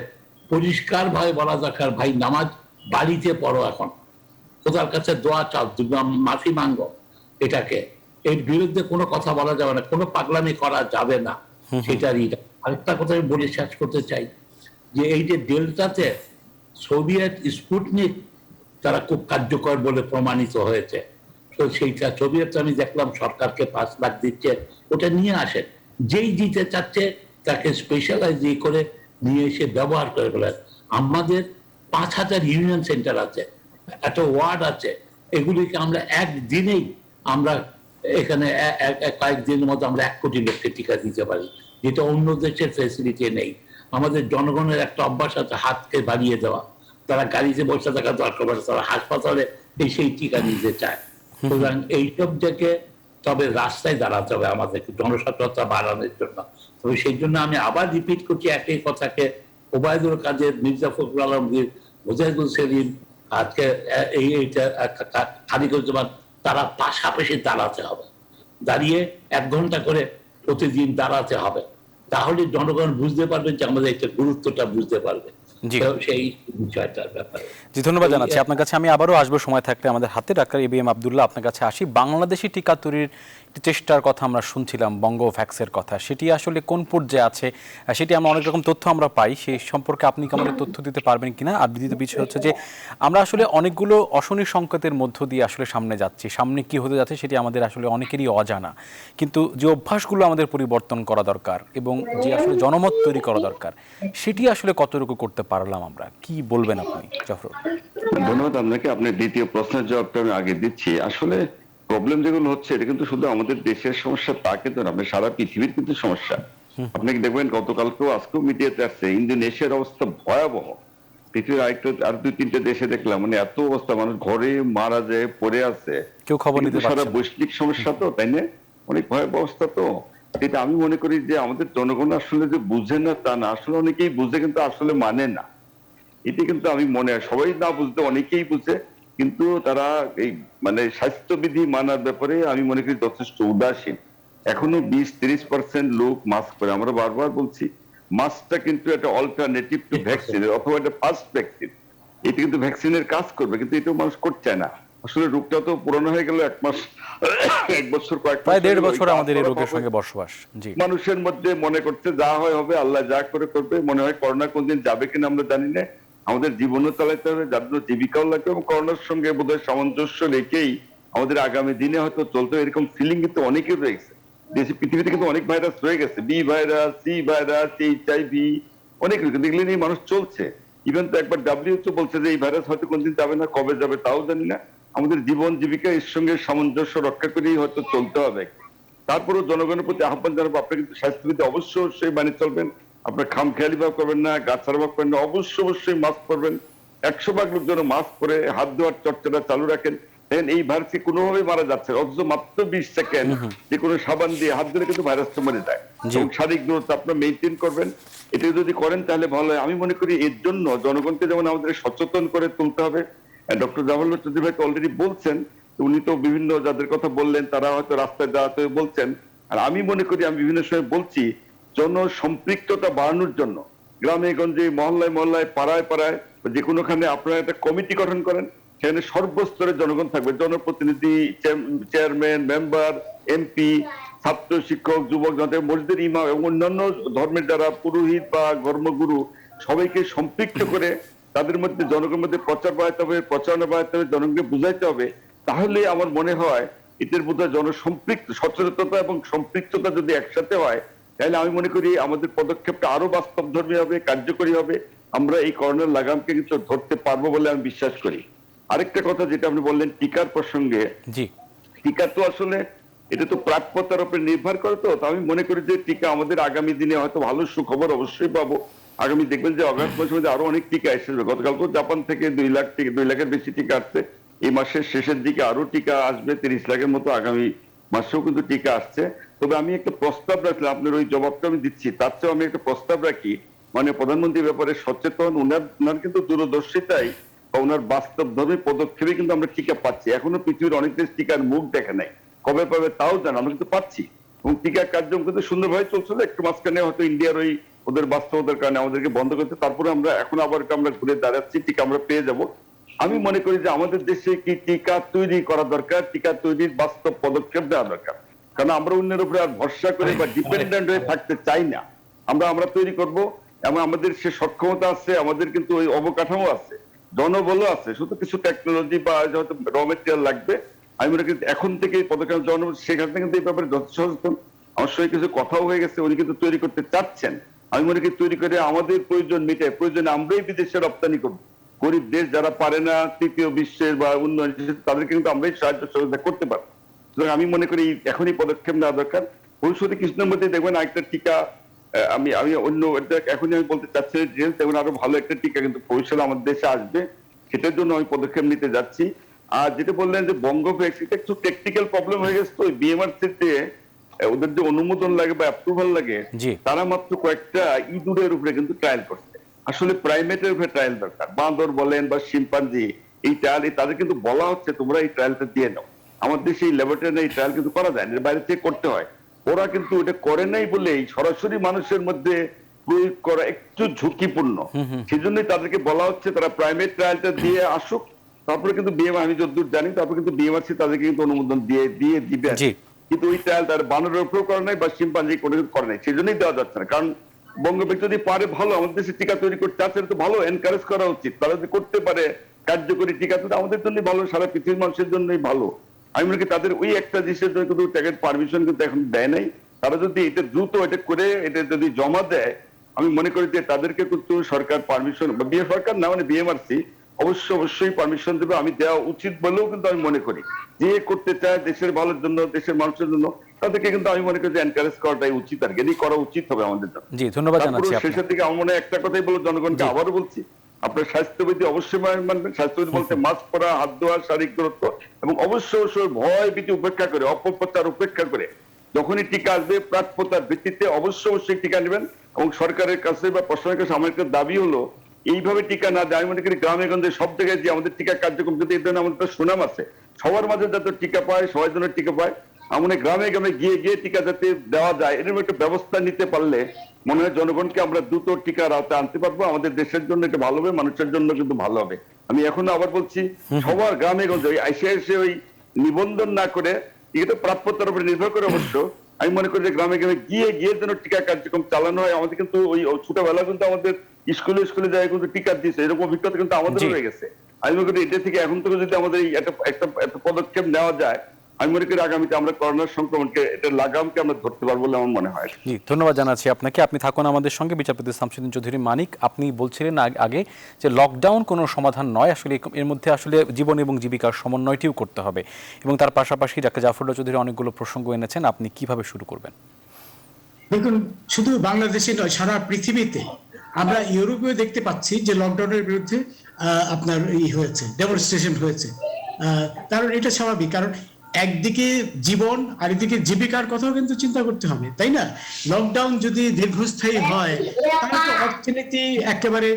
পরিষ্কার ভাবে বলা দরকার, ভাই নামাজ বাড়িতে পড়ো, এখন খোদার কাছে দোয়া চাও, মাফি মাঙ্গো, এটাকে এর বিরুদ্ধে কোনো কথা বলা যাবে না, কোনো পাগলামি করা যাবে না। সেটারই আরেকটা কথা আমি বলে শেষ করতে চাই, যে এই যে ডেল্টাতে সোভিয়েত স্পুটনিক তারা খুব কার্যকর বলে প্রমাণিত হয়েছে। তো সেইটা সোভিয়েত আমি দেখলাম সরকারকে 5 লাখ দিচ্ছে, ওটা নিয়ে আসেন, যেই দিতে চাচ্ছে তাকে স্পেশালাইজ করে নিয়ে এসে ব্যবহার করে ফেলেন। আমাদের 5,000 ইউনিয়ন সেন্টার আছে, একটা ওয়ার্ড আছে, এগুলিকে আমরা একদিনেই আমরা এখানে কয়েকদিনের মধ্যে আমরা 1 কোটি লোককে টিকা দিতে পারি, যেটা অন্য দেশের ফেসিলিটি নেই। আমাদের জনগণের একটা অভ্যাস আছে হাতকে বাড়িয়ে দেওয়া, তারা গাড়িতে বসে থাকা দরকার পড়ে, তারা হাসপাতালে সেই টিকা নিতে চায়। সুতরাং এইসব থেকে তবে রাস্তায় দাঁড়াতে হবে আমাদেরকে জনসচেতনতা বাড়ানোর জন্য। তবে সেই জন্য আমি আবার রিপিট করছি একই কথাকে, ওবায়দুল কাদের, মির্জা ফখরুল আলমগীর, মুজাহিদুল সেলিম, আজকে খালিকুজ্জামান, তারা পাশাপাশি দাঁড়াতে হবে, দাঁড়িয়ে 1 ঘন্টা করে প্রতিদিন দাঁড়াতে হবে। তাহলে জনগণ বুঝতে পারবে যে আমাদের একটা গুরুত্বটা বুঝতে পারবে। সেই বিষয়টার ব্যাপারে জি, ধন্যবাদ জানাচ্ছি আপনার কাছে। আমি আবারও আসবো সময় থাকলে আমাদের হাতে। ডাক্তার এবিএম আব্দুল্লাহ, আপনার কাছে আসি। বাংলাদেশি টিকা তৈরির চেষ্টার কথা আমরা শুনছিলাম, বঙ্গোভ্যাক্সের কথা, সেটি আসলে কোন পর্যায়ে আছে? সেটি আমরা অনেক রকম তথ্য আমরা পাই, সেই সম্পর্কে আপনি কি আমাদের তথ্য দিতে পারবেন কিনা? আর দ্বিতীয় বিষয় হচ্ছে যে আমরা আসলে অনেকগুলো অশনি সংকেতের মধ্য দিয়ে আসলে সামনে যাচ্ছি, সামনে কি হতে যাচ্ছে সেটি আমাদের আসলে অনেকেরই অজানা, কিন্তু যে অভ্যাসগুলো আমাদের পরিবর্তন করা দরকার এবং যে আসলে জনমত তৈরি করা দরকার, সেটি আসলে কতটুকু করতে পারলাম আমরা? কি বলবেন আপনি জাফর? ধন্যবাদ আপনাকে। আপনার দ্বিতীয় প্রশ্নের জবাবটা আমি আগে দিচ্ছি। আসলে প্রবলেম যেগুলো হচ্ছে এটা কিন্তু শুধু আমাদের দেশের সমস্যা তা কিন্তু না, আপনার সারা পৃথিবীর কিন্তু সমস্যা। আপনি দেখবেন গতকালকেও আজকেও মিডিয়াতে আসছে, ইন্দোনেশিয়ার অবস্থা ভয়াবহ। পৃথিবীর আর 2-3টে দেশে দেখলাম, মানে এত অবস্থা, মানুষ ঘরে মারা যায়, পড়ে আছে, কেউ খবর নিতে পারছে সারা না। বৈশ্বিক সমস্যা তো, তাই না? অনেক ভয়াবহ অবস্থা। তো এটা আমি মনে করি যে আমাদের জনগণ আসলে যে বুঝে না তা না, আসলে অনেকেই বুঝে কিন্তু আসলে মানে না। এটি কিন্তু আমি মনে হয় সবাই না বুঝতে অনেকেই বুঝে, কিন্তু তারা এই মানে স্বাস্থ্যবিধি মানার ব্যাপারে আমি মনে করি যথেষ্ট উদাসীন। এখনো 20-30% লোক মাস্ক পরে। আমরা বারবার বলছি মাস্কটা কিন্তু একটা অল্টারনেটিভ টু ভ্যাকসিন, অথবা একটা ফার্স্ট ভ্যাকসিন। এটা কিন্তু ভ্যাকসিনের কাজ করবে, কিন্তু এটাও মানুষ করছে না। আসলে রোগটা তো পুরনো হয়ে গেল, 1 মাস 1 বছর, কয়েক প্রায় 1.5 বছর আমাদের এই রোগের সঙ্গে বসবাস। জি, মানুষের মধ্যে মনে করছে যা হয় হবে, আল্লাহ যা করে করবে। মনে হয় করোনা কোনদিন যাবে কিনা আমরা জানি না। আমাদের জীবনও চালাতে হবে, যার জন্য জীবিকাও লাগবে, এবং করোনার সঙ্গে বোধহয় সামঞ্জস্য রেখেই আমাদের আগামী দিনে হয়তো চলতে, এরকম ফিলিং কিন্তু অনেকের রয়েছে। দেশে পৃথিবীতে কিন্তু অনেক ভাইরাস রয়ে গেছে, B virus, C virus, HIV, অনেক রয়েছে, এগুলো নিয়ে মানুষ চলছে। ইভেন তো একবার WHO বলছে যে এই ভাইরাস হয়তো কোনদিন যাবে না, কবে যাবে তাও জানি না। আমাদের জীবন জীবিকা এর সঙ্গে সামঞ্জস্য রক্ষা করেই হয়তো চলতে হবে। তারপরেও জনগণের প্রতি আহ্বান জানাবো, আপনি কিন্তু স্বাস্থ্যবিধি অবশ্যই মানি চলবেন। আপনার খামখেয়ালি ভাব করবেন না, গাছার ভাব করবেন না, অবশ্যই মাস্ক পরবেন। 100 ভাগ লোক যেন মাস্ক পরে হাত ধোয়ার চর্চাটা চালু রাখেন। এই ভাইরাসকে কোনোভাবে মারা যাচ্ছে, অথচ মাত্র 20 সেকেন্ড যে কোনো সাবান দিয়ে হাত ধরে কিন্তু ভাইরাসটা মরে যায়। এবং শারীরিক দূরত্ব আপনার মেনটেন করবেন, এটা যদি করেন তাহলে ভালো হয়। আমি মনে করি এর জন্য জনগণকে যেমন আমাদের সচেতন করে তুলতে হবে। ডক্টর জামালুর চৌধুরী ভাই অলরেডি বলছেন, উনি তো বিভিন্ন যাদের কথা বললেন তারা হয়তো রাস্তায় দাঁড়াতে বলছেন। আর আমি মনে করি, আমি বিভিন্ন সময় বলছি, জনসম্পৃক্ততা বাড়ানোর জন্য গ্রামে গঞ্জে, মহল্লায়, পাড়ায় যে কোনোখানে আপনারা একটা কমিটি গঠন করেন, সেখানে সর্বস্তরের জনগণ থাকবে, জনপ্রতিনিধি, চেয়ারম্যান, মেম্বার, MP, ছাত্র, শিক্ষক, যুবক, জনতা, মসজিদের ইমাম এবং অন্যান্য ধর্মের যারা পুরোহিত বা ধর্মগুরু, সবাইকে সম্পৃক্ত করে তাদের মধ্যে জনগণের মধ্যে প্রচারণা বাড়াতে হবে, জনগণকে বুঝাইতে হবে। তাহলে আমার মনে হয় এদের বোধহয় সচেতনতা এবং সম্পৃক্ততা যদি একসাথে হয়, তাহলে আমি মনে করি আমাদের পদক্ষেপটা আরো বাস্তবধর্মী হবে, কার্যকরী হবে। আমরা এই করোনার লাগামকে কিন্তু ধরতে পারবো বলে আমি বিশ্বাস করি। আরেকটা কথা যেটা আপনি বললেন টিকার প্রসঙ্গে, টিকা তো আসলে এটা তো প্রাপ্যতার উপর নির্ভর করে। তো আমি মনে করি যে টিকা আমাদের আগামী দিনে হয়তো ভালো সুখবর অবশ্যই পাবো। আগামী দেখবেন যে অগাস্ট মাসের মধ্যে আরো অনেক টিকা এসেছে। গতকালকে জাপান থেকে 2 লাখের বেশি টিকা আসছে। এই মাসের শেষের দিকে আরো টিকা আসবে 30 লাখের মতো, আগামী মাসেও কিন্তু টিকা আসছে। তবে আমি একটা প্রস্তাব রাখলাম, আপনার ওই জবাবটা আমি দিচ্ছি, তার চেয়েও আমি একটা প্রস্তাব রাখি, মানে প্রধানমন্ত্রীর ব্যাপারে সচেতন, উনার কিন্তু দূরদর্শিতাই বা ওনার বাস্তব ধর্মী পদক্ষেপে কিন্তু আমরা টিকা পাচ্ছি। এখনো পৃথিবীর অনেক দেশ টিকার মুখ দেখে নাই, কবে পাবে তাও জানা, আমরা কিন্তু পাচ্ছি। এবং টিকা কার্যক্রম কিন্তু সুন্দরভাবে চলছিল। একটু মাঝখানে হয়তো ইন্ডিয়ার ওই ওদের বাস্তবতার কারণে আমাদেরকে বন্ধ করতে, তারপরে আমরা এখন আবার আমরা ঘুরে দাঁড়াচ্ছি, টিকা আমরা পেয়ে যাব। আমি মনে করি যে আমাদের দেশে কি টিকা তৈরি করা দরকার, টিকা তৈরির বাস্তব পদক্ষেপ দেওয়া দরকার। কারণ আমরা অন্যের উপরে আর ভরসা করে বা ডিপেন্ডেন্ট হয়ে থাকতে চাই না। আমরা তৈরি করব, এবং আমাদের সে সক্ষমতা আছে, আমাদের কিন্তু ওই অবকাঠামো আছে, জনবলও আছে, শুধু কিছু টেকনোলজি বা হয়তো র মেটেরিয়াল লাগবে। আমি মনে করি এখন থেকে পদক্ষেপ সেখান থেকে কিন্তু এই ব্যাপারে যথেষ্ট সচেতন। আমার সঙ্গে কিছু কথাও হয়ে গেছে, উনি কিন্তু তৈরি করতে চাচ্ছেন। আমি মনে করি তৈরি করে আমাদের প্রয়োজন মিটে, প্রয়োজনে আমরাই বিদেশে রপ্তানি করবো। গরিব দেশ যারা পারে না, তৃতীয় বিশ্বের বা উন্নয়ন তাদেরকে কিন্তু আমরাই সাহায্য সহযোগিতা করতে পারবো। সুতরাং আমি মনে করি এখনই পদক্ষেপ নেওয়া দরকার। ভবিষ্যতে কিছুদিনের মধ্যে দেখবেন আরেকটা টিকা, আমি অন্য এখনই আমি বলতে চাচ্ছি যে দেখবেন আরো ভালো একটা টিকা কিন্তু ভবিষ্যতে আমাদের দেশে আসবে, সেটার জন্য আমি পদক্ষেপ নিতে যাচ্ছি। আর যেটা বললেন যে বঙ্গভ্যাক্স, এটা একটু টেকনিক্যাল প্রবলেম হয়ে গেছে। তো বিএমআরসিতে ওদের যে অনুমোদন লাগে বা অ্যাপ্রুভাল লাগে, তারা মাত্র কয়েকটা ইঁদুরের উপরে কিন্তু ট্রায়াল করছে। আসলে প্রাইমেটের উপরে ট্রায়াল দরকার, বাঁদর বলেন বা শিম্পাঞ্জি, এই ট্রায়াল তাদের কিন্তু বলা হচ্ছে তোমরা এই ট্রায়ালটা দিয়ে নাও। আমাদের দেশে এই ল্যাবরেটরি এই ট্রায়াল কিন্তু করা যায় না, বাইরে থেকে করতে হয়। ওরা কিন্তু এটা করে নাই বলেই সরাসরি মানুষের মধ্যে প্রয়োগ করা একটু ঝুঁকিপূর্ণ, সেজন্যই তাদেরকে বলা হচ্ছে তারা প্রাইমেট ট্রায়ালটা দিয়ে আসুক, তারপরে কিন্তু আমি যতদূর জানি তারপরে কিন্তু বিএমআরসি তাদেরকে কিন্তু অনুমোদন দিয়ে দিবে। কিন্তু ওই ট্রায়াল তার বানরের উপরেও করে নাই বা শিম্পাঞ্জি কোনো কিছু করে নাই, সেই জন্যই দেওয়া যাচ্ছে না। কারণ বঙ্গব্যাংক যদি পারে ভালো, আমাদের দেশে টিকা তৈরি করতে চাচ্ছে তো ভালো, এনকারেজ করা উচিত। তারা যদি করতে পারে কার্যকরী টিকা, তো আমাদের জন্যই ভালো, সারা পৃথিবীর মানুষের জন্যই ভালো। আমি মনে করি তাদের ওই একটা জিনিসের জন্য কিন্তু ট্যাগের পারমিশন কিন্তু এখন দেয় নাই। তারা যদি এটা দ্রুত এটা করে এটা যদি জমা দেয়, আমি মনে করি যে তাদেরকে কিন্তু সরকার পারমিশন, বা সরকার না মানে বিএমআরসি অবশ্যই পারমিশন দেবে। আমি দেওয়া উচিত বলেও কিন্তু আমি মনে করি, যে করতে চায় দেশের ভালোর জন্য, দেশের মানুষের জন্য, তাদেরকে কিন্তু আমি মনে করি যে এনকারেজ করাটাই উচিত, আর কি করা উচিত হবে আমাদের জন্য। জি, ধন্যবাদ জানাচ্ছি। শেষের দিকে আমার মনে হয় একটা কথাই বলো জনগণকে, আবারও বলছি, আপনার স্বাস্থ্যবিধি অবশ্যই মানবেন। স্বাস্থ্যবিধি বলতে মাস্ক পরা, হাত ধোয়া, শারীরিক দূরত্ব, এবং অবশ্যই ভয় ভীতি উপেক্ষা করে, অপপ্রচার উপেক্ষা করে যখনই টিকা আসবে প্রাপ্যতার ভিত্তিতে অবশ্যই টিকা নেবেন। এবং সরকারের কাছে বা প্রশাসনের কাছে আমার একটা দাবি হলো, এইভাবে টিকা না দেয়, আমি মনে করি গ্রামে গঞ্জে সব জায়গায় যে আমাদের টিকা কার্যক্রম, যদি এই ধরনের আমাদের সুনাম আছে, সবার মাঝে যাতে টিকা পায়, সবার জন্য টিকা পায়, আমরা গ্রামে গ্রামে গিয়ে টিকা যাতে দেওয়া যায়, এরকম একটা ব্যবস্থা নিতে পারলে মনে হয় জনগণকে আমরা দ্রুত টিকার আওতায় আনতে পারবো। আমাদের দেশের জন্য এটা ভালো হবে, মানুষের জন্য কিন্তু ভালো হবে। আমি এখনো আবার বলছি, সবার গ্রামে গঞ্জে এসে ওই নিবন্ধন না করে, এটা প্রাপ্যতার উপরে নির্ভর করে অবশ্য, আমি মনে করি যে গ্রামে গ্রামে গিয়ে যেন টিকা কার্যক্রম চালানো হয়। আমাদের কিন্তু ওই ছোটবেলা কিন্তু আমাদের স্কুলে যায় কিন্তু টিকা দিয়েছে, এরকম অভিজ্ঞতা কিন্তু আমাদের হয়ে গেছে। আমি মনে করি এটা থেকে এখন থেকে যদি আমাদের একটা পদক্ষেপ নেওয়া যায়, আমি মনে করি আগামীতে আমরা করোনার সংক্রমণকে, এটা লাগামকে আমরা ধরতে পারবো বলে আমার মনে হয়। জি, ধন্যবাদ জানাচ্ছি আপনাকে। আপনি থাকুন আমাদের সঙ্গে। বিচারপতি শামসুদ্দিন চৌধুরী মানিক, আপনি বলছিলেন আগে যে লকডাউন কোনো সমাধান নয়, আসলে এর মধ্যে আসলে জীবন এবং জীবিকার সমন্বয়টিও করতে হবে, এবং তার পাশাপাশি ডাক্তার জাফরুল্লাহ চৌধুরী অনেকগুলো প্রসঙ্গ এনেছেন। আপনি কিভাবে শুরু করবেন? দেখুন, শুধু বাংলাদেশে নয়, সারা পৃথিবীতে আমরা ইউরোপেও দেখতে পাচ্ছি যে লকডাউনের বিরুদ্ধে আপনার হয়েছে, ডেমনস্ট্রেশন হয়েছে। কারণ এটা স্বাভাবিক, কারণ একদিকে জীবন আর একদিকে জীবিকার কথাও কিন্তু চিন্তা করতে হবে, তাই না? লকডাউন যদি দীর্ঘস্থায়ী হয় তাহলে তো অর্থনীতি একেবারে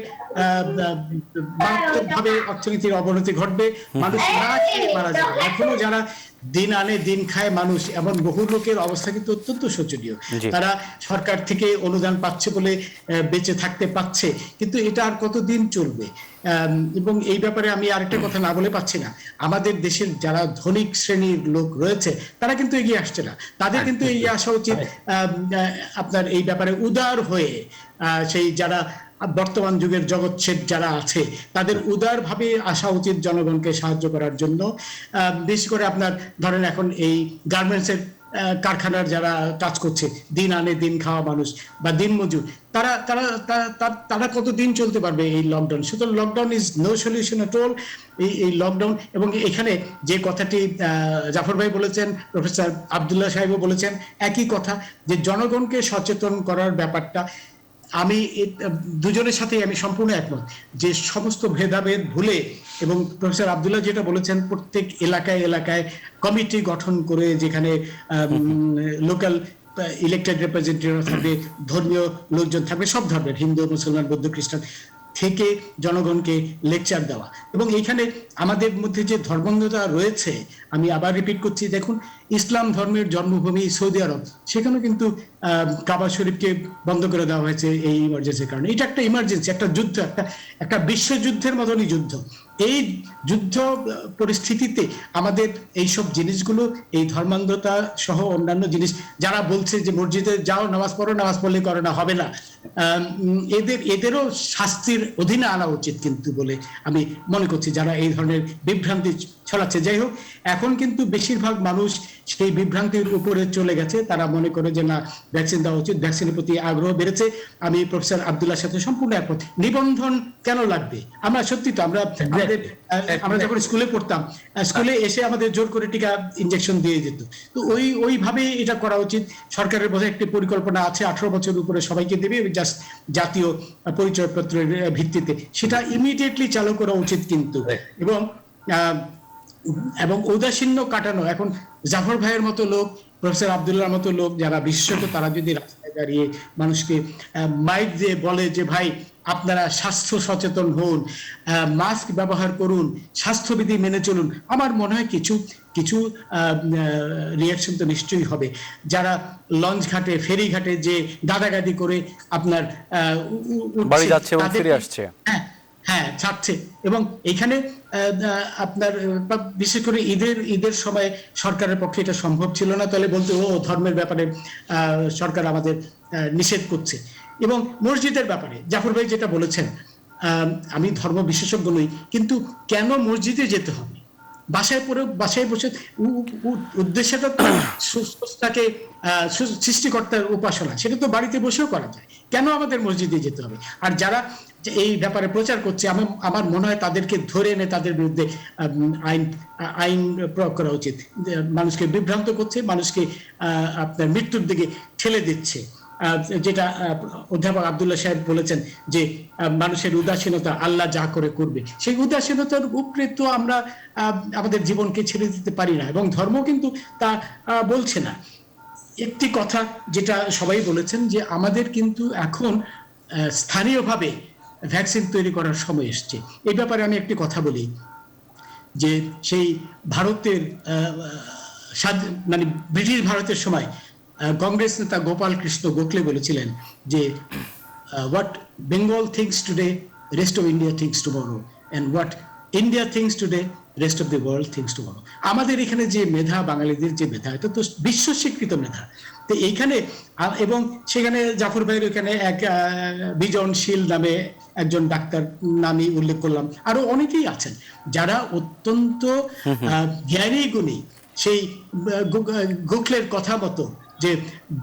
মারাত্মকভাবে অর্থনীতির অবনতি ঘটবে, মানুষ না খেয়ে মারা যাবে। এখনো যারা দিন আনে দিন খায় মানুষ, এমন বহু লোকের অবস্থা কিন্তু অত্যন্ত শোচনীয়। তারা সরকার থেকে অনুদান পাচ্ছে বলে বেঁচে থাকতে পারছে, কিন্তু এটা আর কতদিন চলবে? এবং এই ব্যাপারে আমি আরেকটা কথা না বলে পাচ্ছি না, আমাদের দেশের যারা ধনিক শ্রেণীর লোক রয়েছে তারা কিন্তু এগিয়ে আসছে না। তাদের কিন্তু এগিয়ে আসা উচিত আপনার এই ব্যাপারে উদার হয়ে। সেই যারা বর্তমান যুগের জগৎছেদ যারা আছে তাদের উদার ভাবে আসা উচিত জনগণকে সাহায্য করার জন্য। বিশেষ করে আপনার ধরেন এখন এই গার্মেন্টসের কারখানার যারা কাজ করছে, দিন আনে দিন খাওয়া মানুষ বা দিন মজুর, তারা তারা তারা কতদিন চলতে পারবে এই লকডাউন? সুতরাং lockdown is no solution at all. এই লকডাউন, এবং এখানে যে কথাটি জাফর ভাই বলেছেন, প্রফেসর আব্দুল্লাহ সাহেবও বলেছেন একই কথা, যে জনগণকে সচেতন করার ব্যাপারটা, আমি দুজনের সাথেই আমি সম্পূর্ণ একমত যে সমস্ত ভেদাভেদ ভুলে, এবং প্রফেসর আব্দুল্লাহ যেটা বলেছেন, প্রত্যেক এলাকায় এলাকায় কমিটি গঠন করে, যেখানে লোকাল ইলেক্টেড রিপ্রেজেন্টেটিভ থাকবে, ধর্মীয় লোকজন থাকবে, সব ধর্মের, হিন্দু, মুসলমান, বৌদ্ধ, খ্রিস্টান, থেকে জনগণকে লেকচার দেওয়া। এবং এইখানে আমাদের মধ্যে যে ধর্মান্ধতা রয়েছে, আমি আবার রিপিট করছি, দেখুন ইসলাম ধর্মের জন্মভূমি সৌদি আরব, সেখানেও কিন্তু কাবা শরীফকে বন্ধ করে দেওয়া হয়েছে এই ইমার্জেন্সির কারণে। এটা একটা ইমার্জেন্সি, একটা যুদ্ধ, একটা বিশ্বযুদ্ধের মতনই যুদ্ধ। এই যুদ্ধ পরিস্থিতিতে আমাদের এইসব জিনিসগুলো, এই ধর্মান্ধতা সহ অন্যান্য জিনিস, যারা বলছে যে মসজিদে যাও, নামাজ পড়ো, নামাজ পড়লে করোনা হবে না, এদেরও শাস্তির অধীনে আনা উচিত কিন্তু বলে আমি মনে করছি, যারা এই ধরনের বিভ্রান্তি ছড়াচ্ছে। যাই হোক, এখন কিন্তু বেশিরভাগ মানুষ সেই বিভ্রান্তির উপরে চলে গেছে, তারা মনে করে যে না, ভ্যাকসিন দেওয়া উচিত, ভ্যাকসিনের প্রতি আগ্রহ বেড়েছে। আমি প্রফেসর আব্দুল্লাহর সাথে সম্পূর্ণ একমত। নিবন্ধন কেন লাগবে? আমরা সত্যি তো আমরা যখন স্কুলে পড়তাম, স্কুলে এসে আমাদের জোর করে টিকা ইনজেকশন দিয়ে যেত। তো ওইভাবে এটা করা উচিত। সরকারের বোধহয় একটি পরিকল্পনা আছে, 18 বছর উপরে সবাইকে দেবে, জাস্ট জাতীয় পরিচয়পত্রের ভিত্তিতে, সেটা ইমিডিয়েটলি চালু করা উচিত কিন্তু। এবং ঔদাসীন্য কাটানো, এখন জাফর ভাইয়ের মতো লোক, প্রফেসর আব্দুল্লাহর মতো লোক যারা বিশেষজ্ঞ, তারা যদি রাস্তায় দাঁড়িয়ে মানুষকে মাইক দিয়ে বলে যে ভাই আপনারা স্বাস্থ্য সচেতন হন, মাস্ক ব্যবহার করুন, স্বাস্থ্যবিধি মেনে চলুন, আমার মনে হয় কিছু রিয়াকশন তো নিশ্চয়ই হবে। যারা লঞ্চ ঘাটে, ফেরি ঘাটে যে গাদাগাদি করে আপনার বাড়ি যাচ্ছে এবং ফিরে আসছে, হ্যাঁ ছাড়ছে, এবং এখানে আপনার বিশেষ করে ঈদের সময় সরকারের পক্ষে এটা সম্ভব ছিল না, তাহলে বলতে ও ধর্মের ব্যাপারে সরকার আমাদের নিষেধ করছে। এবং মসজিদের ব্যাপারে জাফর ভাই যেটা বলেছেন, আমি ধর্ম বিশেষজ্ঞ নই, কিন্তু কেন মসজিদে যেতে হবে? বাসায় বসে উদ্দেশ্যটা সুস্থতাকে, সৃষ্টিকর্তার উপাসনা, সেটা তো বাড়িতে বসেও করা যায়, কেন আমাদের মসজিদে যেতে হবে? আর যারা এই ব্যাপারে প্রচার করছে, আমার মনে হয় তাদেরকে ধরে এনে তাদের বিরুদ্ধে আইন প্রয়োগ করা উচিত। মানুষকে বিভ্রান্ত করছে, মানুষকে আপনার মৃত্যুর দিকে ঠেলে দিচ্ছে। যেটা অধ্যাপক আব্দুল্লাহ সাহেব বলেছেন যে মানুষের উদাসীনতা আল্লাহ যা করে করবে, সেই উদাসীনতার উপরে তো আমরা আমাদের জীবনকে ছেড়ে দিতে পারি না, এবং ধর্ম কিন্তু তা বলছে না। একটি কথা যেটা সবাই বলেছেন, যে আমাদের কিন্তু এখন স্থানীয়ভাবে ভ্যাকসিন তৈরি করার সময় এসছে। এই ব্যাপারে আমি একটি কথা বলি, যে সেই ভারতের মানে ব্রিটিশ ভারতের সময় কংগ্রেস নেতা গোপাল কৃষ্ণ গোখলে বলেছিলেন যে what Bengal thinks today, rest of India thinks tomorrow, and what India thinks today, rest of the world thinks tomorrow. আমাদের এখানে যে মেধা, বাঙালিদের যে মেধা, এটা তো বিশ্ব স্বীকৃত মেধা। তো এইখানে, এবং সেখানে জাফর ভাইয়ের এখানে এক বিজনশীল নামে একজন ডাক্তার নামই উল্লেখ করলাম, আরো অনেকেই আছেন যারা অত্যন্ত জ্ঞানী গুণী। সেই গোখলের কথা মতো যে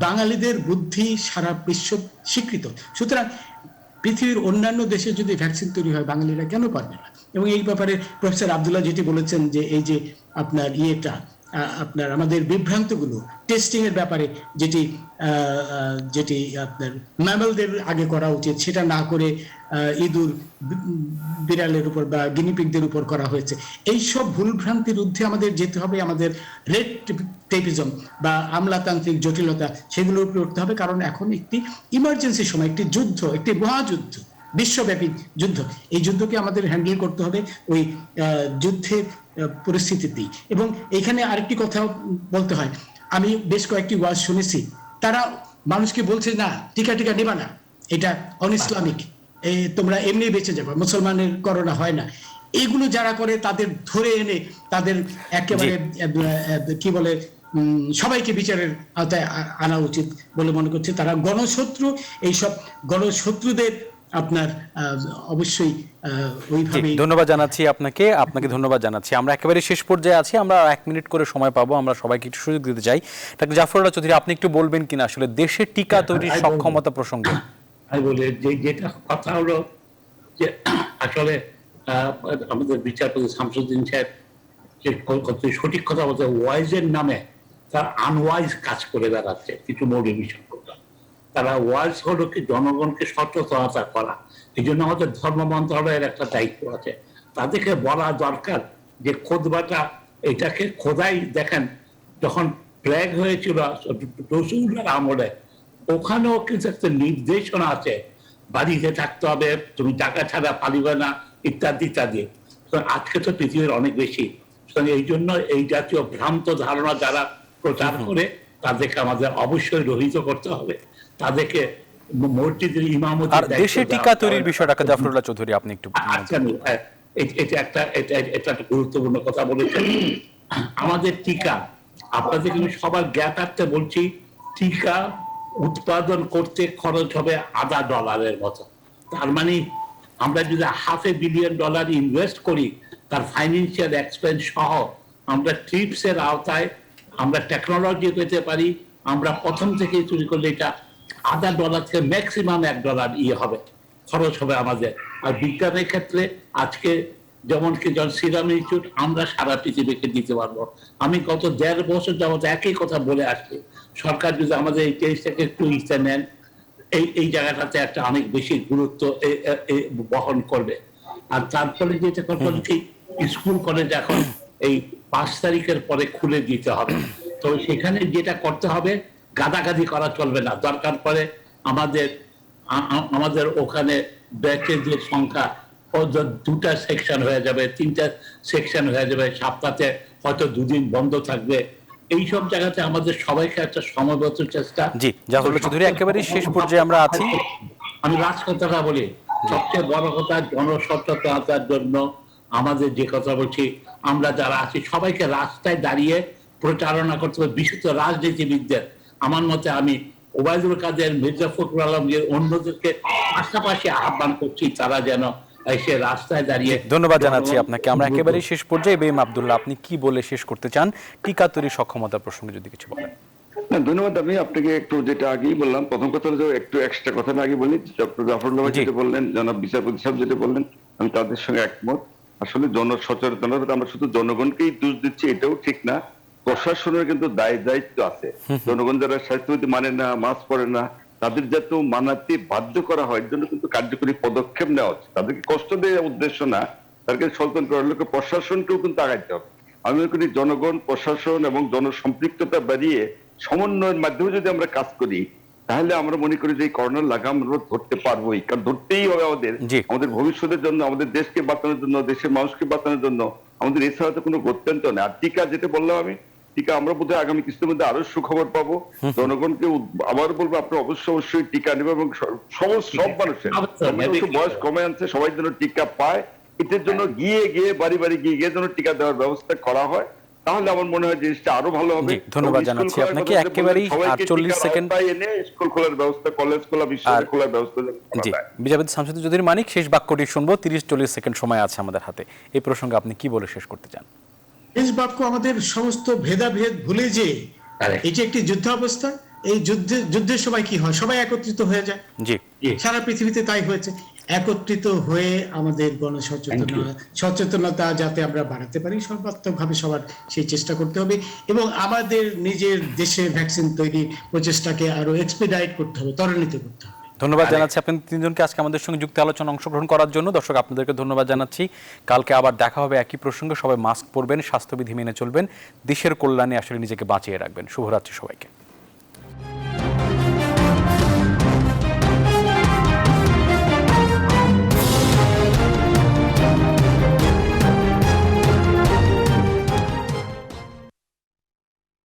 বাঙালিদের বুদ্ধি সারা বিশ্ব স্বীকৃত। সুতরাং পৃথিবীর অন্যান্য দেশে যদি ভ্যাকসিন তৈরি হয়, বাঙালিরা কেন পারবে না? এবং এই ব্যাপারে প্রফেসর আব্দুল্লাহ যেটি বলেছেন, যে এই যে আপনার আপনার আমাদের বিভ্রান্তগুলো টেস্টিং এর ব্যাপারে, যেটি আপনার ম্যামেলদের আগে করা উচিত, সেটা না করে ইঁদুর, বিড়ালের উপর বা গিনিপিগদের উপর করা হয়েছে। এইসব ভুলভ্রান্তির ঊর্ধ্বে আমাদের যেতে হবে। আমাদের রেড টেপিজম বা আমলাতান্ত্রিক জটিলতা, সেগুলোর উপরে উঠতে হবে, কারণ এখন একটি ইমার্জেন্সি সময়, একটি যুদ্ধ, একটি মহাযুদ্ধ, বিশ্বব্যাপী যুদ্ধ। এই যুদ্ধকে আমাদের হ্যান্ডেল করতে হবে ওই যুদ্ধের পরিস্থিতিতেই। এবং এখানে আরেকটি কথা বলতে হয়, আমি বেশ কয়েকটি ওয়াজ শুনেছি, তারা মানুষকে বলছে না টিকা নেবা না, এটা অনইসলামিক, তোমরা এমনি বেঁচে যাবে, মুসলমানের করোনা হয় না। এইগুলো যারা করে তাদের ধরে এনে তাদের একেবারে কি বলে সবাইকে বিচারের আওতায় আনা উচিত বলে মনে করছে। তারা গণশত্রু, এইসব গণশত্রুদের আপনার অবশ্যই ওইভাবে। ধন্যবাদ জানাচ্ছি আপনাকে ধন্যবাদ জানাচ্ছি। আমরা একেবারে শেষ পর্যায়ে আছি, আমরা 1 মিনিট করে সময় পাবো, আমরা সবাইকে একটু সুযোগ দিতে চাই। ডাক্তার জাফরুল্লাহ চৌধুরী, আপনি একটু বলবেন কিনা আসলে দেশে টিকা তৈরির সক্ষমতা প্রসঙ্গে? আমি বলি যেটা কথা হলো যে আসলে আমাদের বিচারপতি শামসুদ্দিন সাহেব যে সঠিক কথা বলতে, ওয়াইজের নামে তারা আনওয়াইজ কাজ করে বেড়াচ্ছে কিছু মৌলিক বিষয়। তারা ওয়াইজ হলো কি জনগণকে সচেতনতা করা, এই জন্য আমাদের ধর্ম মন্ত্রণালয়ের একটা দায়িত্ব আছে। তাদেরকে বলা দরকার যে খোদবাটা এটাকে খোদাই দেখেন, যখন প্লেগ হয়েছিল রসুলের আমলে, ওখানেও কিন্তু একটা নির্দেশনা আছে, বাড়িতে থাকতে হবে, তুমি টাকা ছাড়া পালিবে না, ইত্যাদি ইত্যাদি। আজকে তো পৃথিবীর অনেক বেশি, এই জন্য এই জাতীয় ভ্রান্ত ধারণা যারা প্রচার করে তাদেরকে আমাদের অবশ্যই রহিত করতে হবে। তাদেরকে মসজিদের ইমামতি। আর দেশে টিকা তৈরির বিষয়টা জাফরুল্লাহ চৌধুরী আপনি একটু। এটা একটা গুরুত্বপূর্ণ কথা বলেছেন। আমাদের টিকা, আপনাদেরকে আমি সবার জ্ঞাতার্থে বলছি, টিকা উৎপাদন করতে খরচ হবে $1 মতো। তার মানে আমরা যদি $500 বিলিয়ন ইনভেস্ট করি, তার ফাইন্যান্সিয়াল এক্সপেন্স সহ আমরা ট্রিপসের আওতায় আমরা টেকনোলজি পেতে পারি। আমরা প্রথম থেকে চুরি করলে এটা $1 থেকে ম্যাক্সিমাম $1 হবে, খরচ হবে আমাদের। আর বিজ্ঞানের ক্ষেত্রে আজকে যেমন কি সিরাম ইনস্টিটিউট আমরা সারা পৃথিবীকে দিতে পারবো। আমি গত 1.5 বছর যাবত একই কথা বলে আসছি, সরকার যদি আমাদের এই কেসটাকে একটু ইচ্ছা নেন, এই জায়গাটাতে একটা অনেক বেশি গুরুত্ব বহন করবে। আর তারপরে যেটা কথা হচ্ছে, স্কুল কলেজ এখন এই 5 তারিখের পরে খুলে দিতে হবে। তো সেখানে যেটা করতে হবে, গাদাগাদি করা চলবে না। দরকার পড়ে আমাদের ওখানে ব্যাচের যে সংখ্যা 2টা সেকশন হয়ে যাবে, 3টা সেকশন হয়ে যাবে, সপ্তাহে হয়তো 2 দিন বন্ধ থাকবে। এইসব জায়গাতে আমাদের সবাইকে একটা সমবেত চেষ্টা। জি জাফরুল্লাহ চৌধুরী, একেবারে শেষ পর্যায়ে আমরা আছি। আমি লাস্ট কথাটা বলি, সবচেয়ে বড় কথা জনসচেতনতার জন্য আমাদের যে কথা বলছি, আমরা যারা আছি সবাইকে রাস্তায় দাঁড়িয়ে প্রচারণা করতে হবে, বিশেষত রাজনীতিবিদদের। আমার মতে আমি ওবায়দুল কাদের, মির্জা ফখরুল আলমগীর, অন্যদেরকে পাশাপাশি আহ্বান করছি তারা যেন এসে রাস্তায় দাঁড়িয়ে। ধন্যবাদ জানাচ্ছি আপনাকে। আমরা একেবারে শেষ পর্যায়ে বেম আব্দুল্লাহ, আপনি কি বলে শেষ করতে চান টিকা তৈরির সক্ষমতা প্রসঙ্গে যদি কিছু বলেন? ধন্যবাদ। আমি আপনাকে একটু যেটা আগেই বললাম, প্রথম কথা হলো একটু এক্সট্রা কথা আমি আগে বলি। ডক্টর জাফরুল্লাহ যেটা বললেন, জনাব বিচারপতি সাহেব যেটা বললেন, আমি তাদের সঙ্গে একমত। আসলে জনসচেতনতা আমরা শুধু জনগণকেই দোষ দিচ্ছি এটাও ঠিক না, প্রশাসনের কিন্তু দায়িত্ব আছে। জনগণ যারা স্বাস্থ্যবিধি মানে না, মাস্ক পরে না, তাদের যাতে মানাতে বাধ্য করা হয়, এর জন্য কিন্তু কার্যকরী পদক্ষেপ নেওয়া হচ্ছে। তাদেরকে কষ্ট দেওয়ার উদ্দেশ্য না, তাদেরকে সচেতন করার লোকে প্রশাসনকেও কিন্তু আগাইতে হবে। আমি মনে করি জনগণ, প্রশাসন এবং জনসম্পৃক্ততা বাড়িয়ে সমন্বয়ের মাধ্যমে যদি আমরা কাজ করি, তাহলে আমরা মনে করি যে এই করোনার লাগাম আমরা ধরতে পারবোই। কারণ ধরতেই হবে আমাদের ভবিষ্যতের জন্য, আমাদের দেশকে বাঁচানোর জন্য, দেশের মানুষকে বাঁচানোর জন্য। আমাদের এছাড়া তো কোনো গত্যন্তর নেই। আর টিকা যেটা বললাম আমি, টিকা আমরা বোধহয় আগামী কিছুদিনের মধ্যে আরো সুখবর পাবো। জনগণকে আবার বলবো, আপনারা অবশ্যই টিকা নেবে এবং সব মানুষের বয়স কমে আনছে, সবাই যেন টিকা পায়। এটার জন্য গিয়ে বাড়ি গিয়ে যেন টিকা দেওয়ার ব্যবস্থা করা হয়, তাহলে আমার মনে হয় জিনিসটা আরো ভালো হবে। ধন্যবাদ জানাচ্ছি আপনাকে। একেবারেই 48 সেকেন্ড স্কুল খোলার ব্যবস্থা, কলেজ খোলা, বিশ্ববিদ্যালয় খোলার ব্যবস্থা। জি, বিচারপতি শামসুদ্দিন চৌধুরী মানিক, শেষ বাক্যটি শুনবো। 30-40 সেকেন্ড সময় আছে আমাদের হাতে। এই প্রসঙ্গে আপনি কি বলে শেষ করতে চান? শেষ বাক্য, আমাদের সমস্ত ভেদাভেদ ভুলে যে এই যে একটি যুদ্ধাবস্থা, এই যুদ্ধের সময় কি হয়, সবাই একত্রিত হয়ে যায়। জি, সারা পৃথিবীতে তাই হয়েছে। একত্রিত হয়ে আমাদের সচেতনতা যাতে আমরা বাড়াতে পারি, সর্বাত্মকভাবে সবার সেই চেষ্টা করতে হবে এবং আমাদের নিজের দেশে ভ্যাকসিন তৈরি প্রচেষ্টাকে আরো এক্সপিডাইট করতে হবে, ত্বরান্বিত করতে হবে। ধন্যবাদ জানাচ্ছি আপনাদের তিনজনকে আজকে আমাদের সঙ্গে যুক্ত আলোচনা অংশগ্রহণ করার জন্য। দর্শক আপনাদেরকে ধন্যবাদ জানাচ্ছি। কালকে আবার দেখা হবে একই প্রসঙ্গে। সবাই মাস্ক পরবেন, স্বাস্থ্যবিধি মেনে চলবেন, দেশের কল্যাণে আসলে নিজেকে বাঁচিয়ে রাখবেন। শুভরাত্রি সবাইকে।